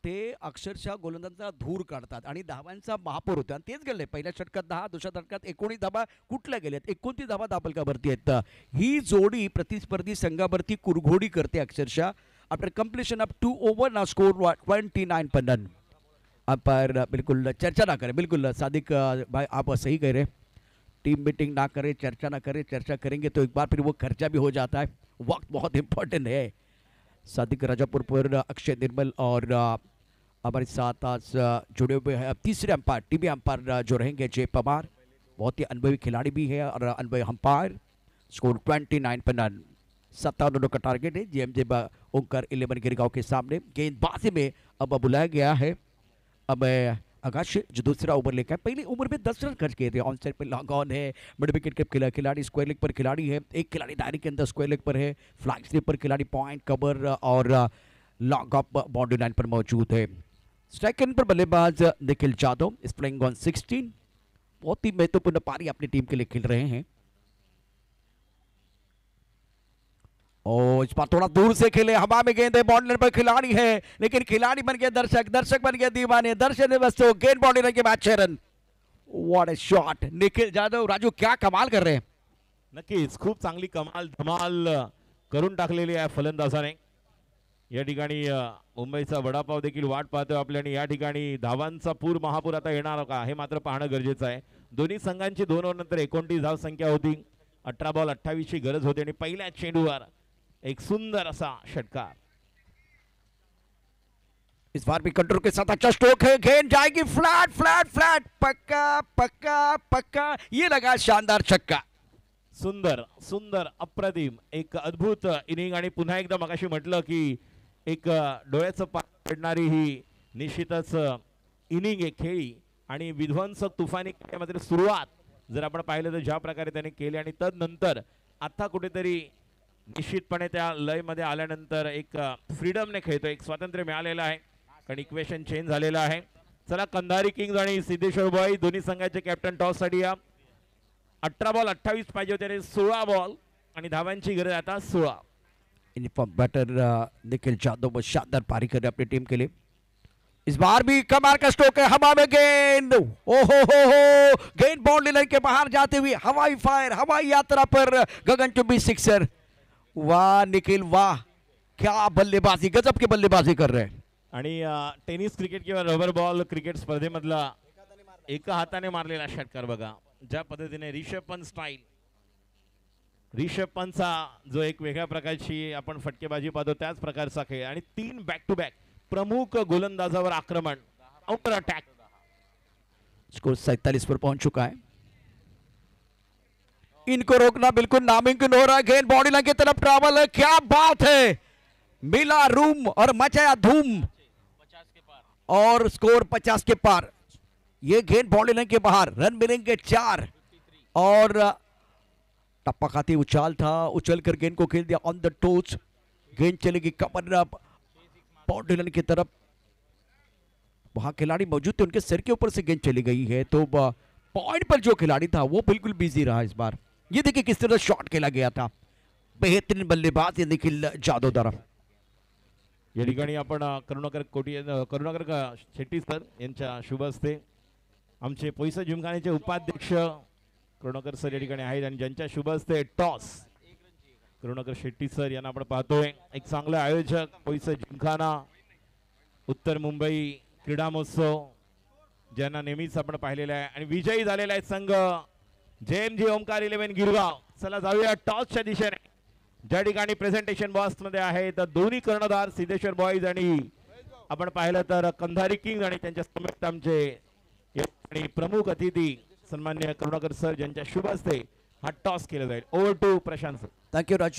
ते अक्षरशः गोलंदाजांचा धूर काढतात आणि धावांचा महापौर होतो. आणि तेच घडलंय. पहिल्या षटकात 10, दुसऱ्या षटकात 19 धावा कुठल्या गेल्यात. 29 धावा धापलकावरती आहेत. ही जोडी प्रतिस्पर्धी संघावरती कुरघोडी करते अक्षरशः. After completion of 2 over now score 29 per run. Umpire बिल्कुल चर्चा ना करें. बिल्कुल सादिक भाई आप सही कह रहे हैं. टीम मीटिंग ना करें, चर्चा ना करें. चर्चा करेंगे तो एक बार फिर वो खर्चा भी हो जाता है. वक्त बहुत इंपॉर्टेंट है. सादिक राजापुर पर अक्षय निर्मल और हमारे साथ आज जुड़े हुए हैं तीसरे अंपायर, टीवी अंपायर जो रहेंगे जय पवार. बहुत ही अनुभवी खिलाड़ी भी है और अनुभवी अंपायर. स्कोर 29 पर रन. 57 रनों का टारगेट है जेएमजे ओंकार 11 गिरगांव के सामने. गेंदबाजी में अब बुलाया गया है अब आकाश, जो दूसरा ओवर लेकर पहले ओवर में 10 रन खर्च किए थे. On side per long on है. मिड विकेट के खिलाड़ी स्क्वायर लेग पर खिलाड़ी है. एक खिलाड़ी दायरे के अंदर स्क्वायर लेग पर है. फ्लाइंग स्लिप पर खिलाड़ी पॉइंट कवर और लॉन्ग ऑफ बाउंड्री लाइन पर मौजूद है. स्ट्राइक एंड पर बल्लेबाज निखिल यादव इस प्लेइंग ऑन 16. बहुत ही महत्वपूर्ण पारी अपनी टीम के लिए खेल रहे हैं. और इस बार थोड़ा दूर से खेले, हवा में गेंद है, बाउंड्री पर खिलाड़ी है, लेकिन खिलाड़ी बन गया दर्शक, दर्शक बन गया दीवाने. दर्शक ने बस तो गेंद बाउंड्री लाइन के बाद 6 run. What a shot. Nikhil Yadav, Raju क्या कमाल कर रहे हैं. नक्कीच खूप चांगली कमाल धमाल करून टाकलेली आहे फलंदाजाने. या ठिकाणी मुंबईचा वडापाव देखील वाट पाहतोय आपल्या. आणि या ठिकाणी धावांचा पूर महापूर आता येणार का हे मात्र पाहणं गरजेचं आहे. दोन्ही संघांची 2 ओव्हर नंतर 29 धाव संख्या होती. 18 बॉल 28 ची गरज होती आणि पहिल्या चेंडूवर एक सुंदर असा षटकार. इस बार भी कंट्रोल के साथ अच्छा स्ट्रोक है. गेंद जाएगी फ्लैट फ्लैट फ्लैट. पक्का पक्का पक्का. ये लगा शानदार छक्का. सुंदर सुंदर अप्रतिम एक अद्भुत इनिंग. आणि पुन्हा एकदा मगाशी म्हटलं की एक डोळ्याचं पाणी पडणारी ही निश्चितच इनिंग एक खेळी आणि विध्वंसक तुफानी खेळामध्ये सुरुवात जर आपण पाहिलं तर ज्या प्रकारे त्याने केली आणि तदनंतर आता कुठेतरी निश्चितपणे त्या लयमध्ये आल्यानंतर एक फ्रीडमने खेळतो, एक स्वातंत्र्य मिळालेलं आहे कारण इक्वेशन चेंज झालेलं आहे. चला कंधारी किंग्ज आणि सिद्धेश्वर बॉय दोन्ही संघाचे कॅप्टन टॉस साठी या. 18 बॉल 28 पाहिजे होते, 16 बॉल आणि धावांची गरज आता 16. यूनिफॉर्म बैटर निखिल जाधव शानदार पारी कर अपनी टीम के लिए. इस बार भी कमाल का स्ट्रोक है, हवा में गेंद, हो गेंद बाउंड्री लाइन के बाहर जाते हुए हवाई फायर, हवाई यात्रा पर गगन चुंबी सिक्सर. वाह निखिल वाह, क्या बल्लेबाजी, गजब की बल्लेबाजी कर रहे हैं. आणि टेनिस क्रिकेट किंवा रबर बॉल क्रिकेट स्पर्धेमधला एका हाताने मारलेला षटकार बघा, ज्या पद्धतीने रिषभ पंत स्टाईल, रिषभ पंतचा जो एक वेगळ्या प्रकारची आपण फटकेबाजी पाहतो त्याच प्रकारचा खेळ आणि 3 बॅक टू बॅक प्रमुख गोलंदाजावर आक्रमण, काउंटर अटॅक. स्कोर 47 पर पहुंच चुका है. इनको रोकना बिल्कुल नामुमकिन हो रहा है. गेंद बॉडी लाइन की तरफ ट्रैवल है, क्या बात है, मिला रूम और मचाया धूम और स्कोर 50 के पार. ये गेंद बॉडी लाइन के बाहर, रन मिलेंगे 4 और टप्पा खाती उछाल था, उछल कर गेंद को खेल दिया ऑन द टोच. गेंद चलेगी कमर बाउंड्री लाइन की तरफ. वहां खिलाड़ी मौजूद थे, उनके सिर के ऊपर से गेंद चली गई है, तो पॉइंट पर जो खिलाड़ी था वो बिल्कुल बिजी रहा इस बार. ये देखिए किस तरह शॉट खेला गया था, बेहतरीन बल्लेबाज निखिल जाधव द्वारा. या ठिकाणी आपण करुणाकर शेट्टी सर यांच्या शुभ हस्ते आमचे पैसा जिमखान्याचे उपाध्यक्ष करुणाकर सर या ठिकाणी आहेत आणि ज्यांच्या शुभ हस्ते टॉस करुणाकर शेट्टी सर यांना आपण पाहतोय. एक चांगले आयोजक पैसा जिमखाना, उत्तर मुंबई क्रीडा महोत्सव ज्यांना नेहमीच आपण पाहिलेलं आहे आणि विजयी झालेला आहे संघ JMG ओमकार 11 गिरगाव. चला जाऊया टॉसच्या दिशेने, ज्या ठिकाणी प्रेझेंटेशन बॉक्स मध्ये आहे तर दोन्ही कर्णधार सिद्धेश्वर बॉईज आणि आपण पाहिलं तर कंधारी किंग्ज आणि त्यांच्या समेत आमचे आणि प्रमुख अतिथी सन्मान्य करुणाकर सर ज्यांच्या शुभ हस्ते हा टॉस केला जाईल. Over to Prashant sir. Thank you Raju.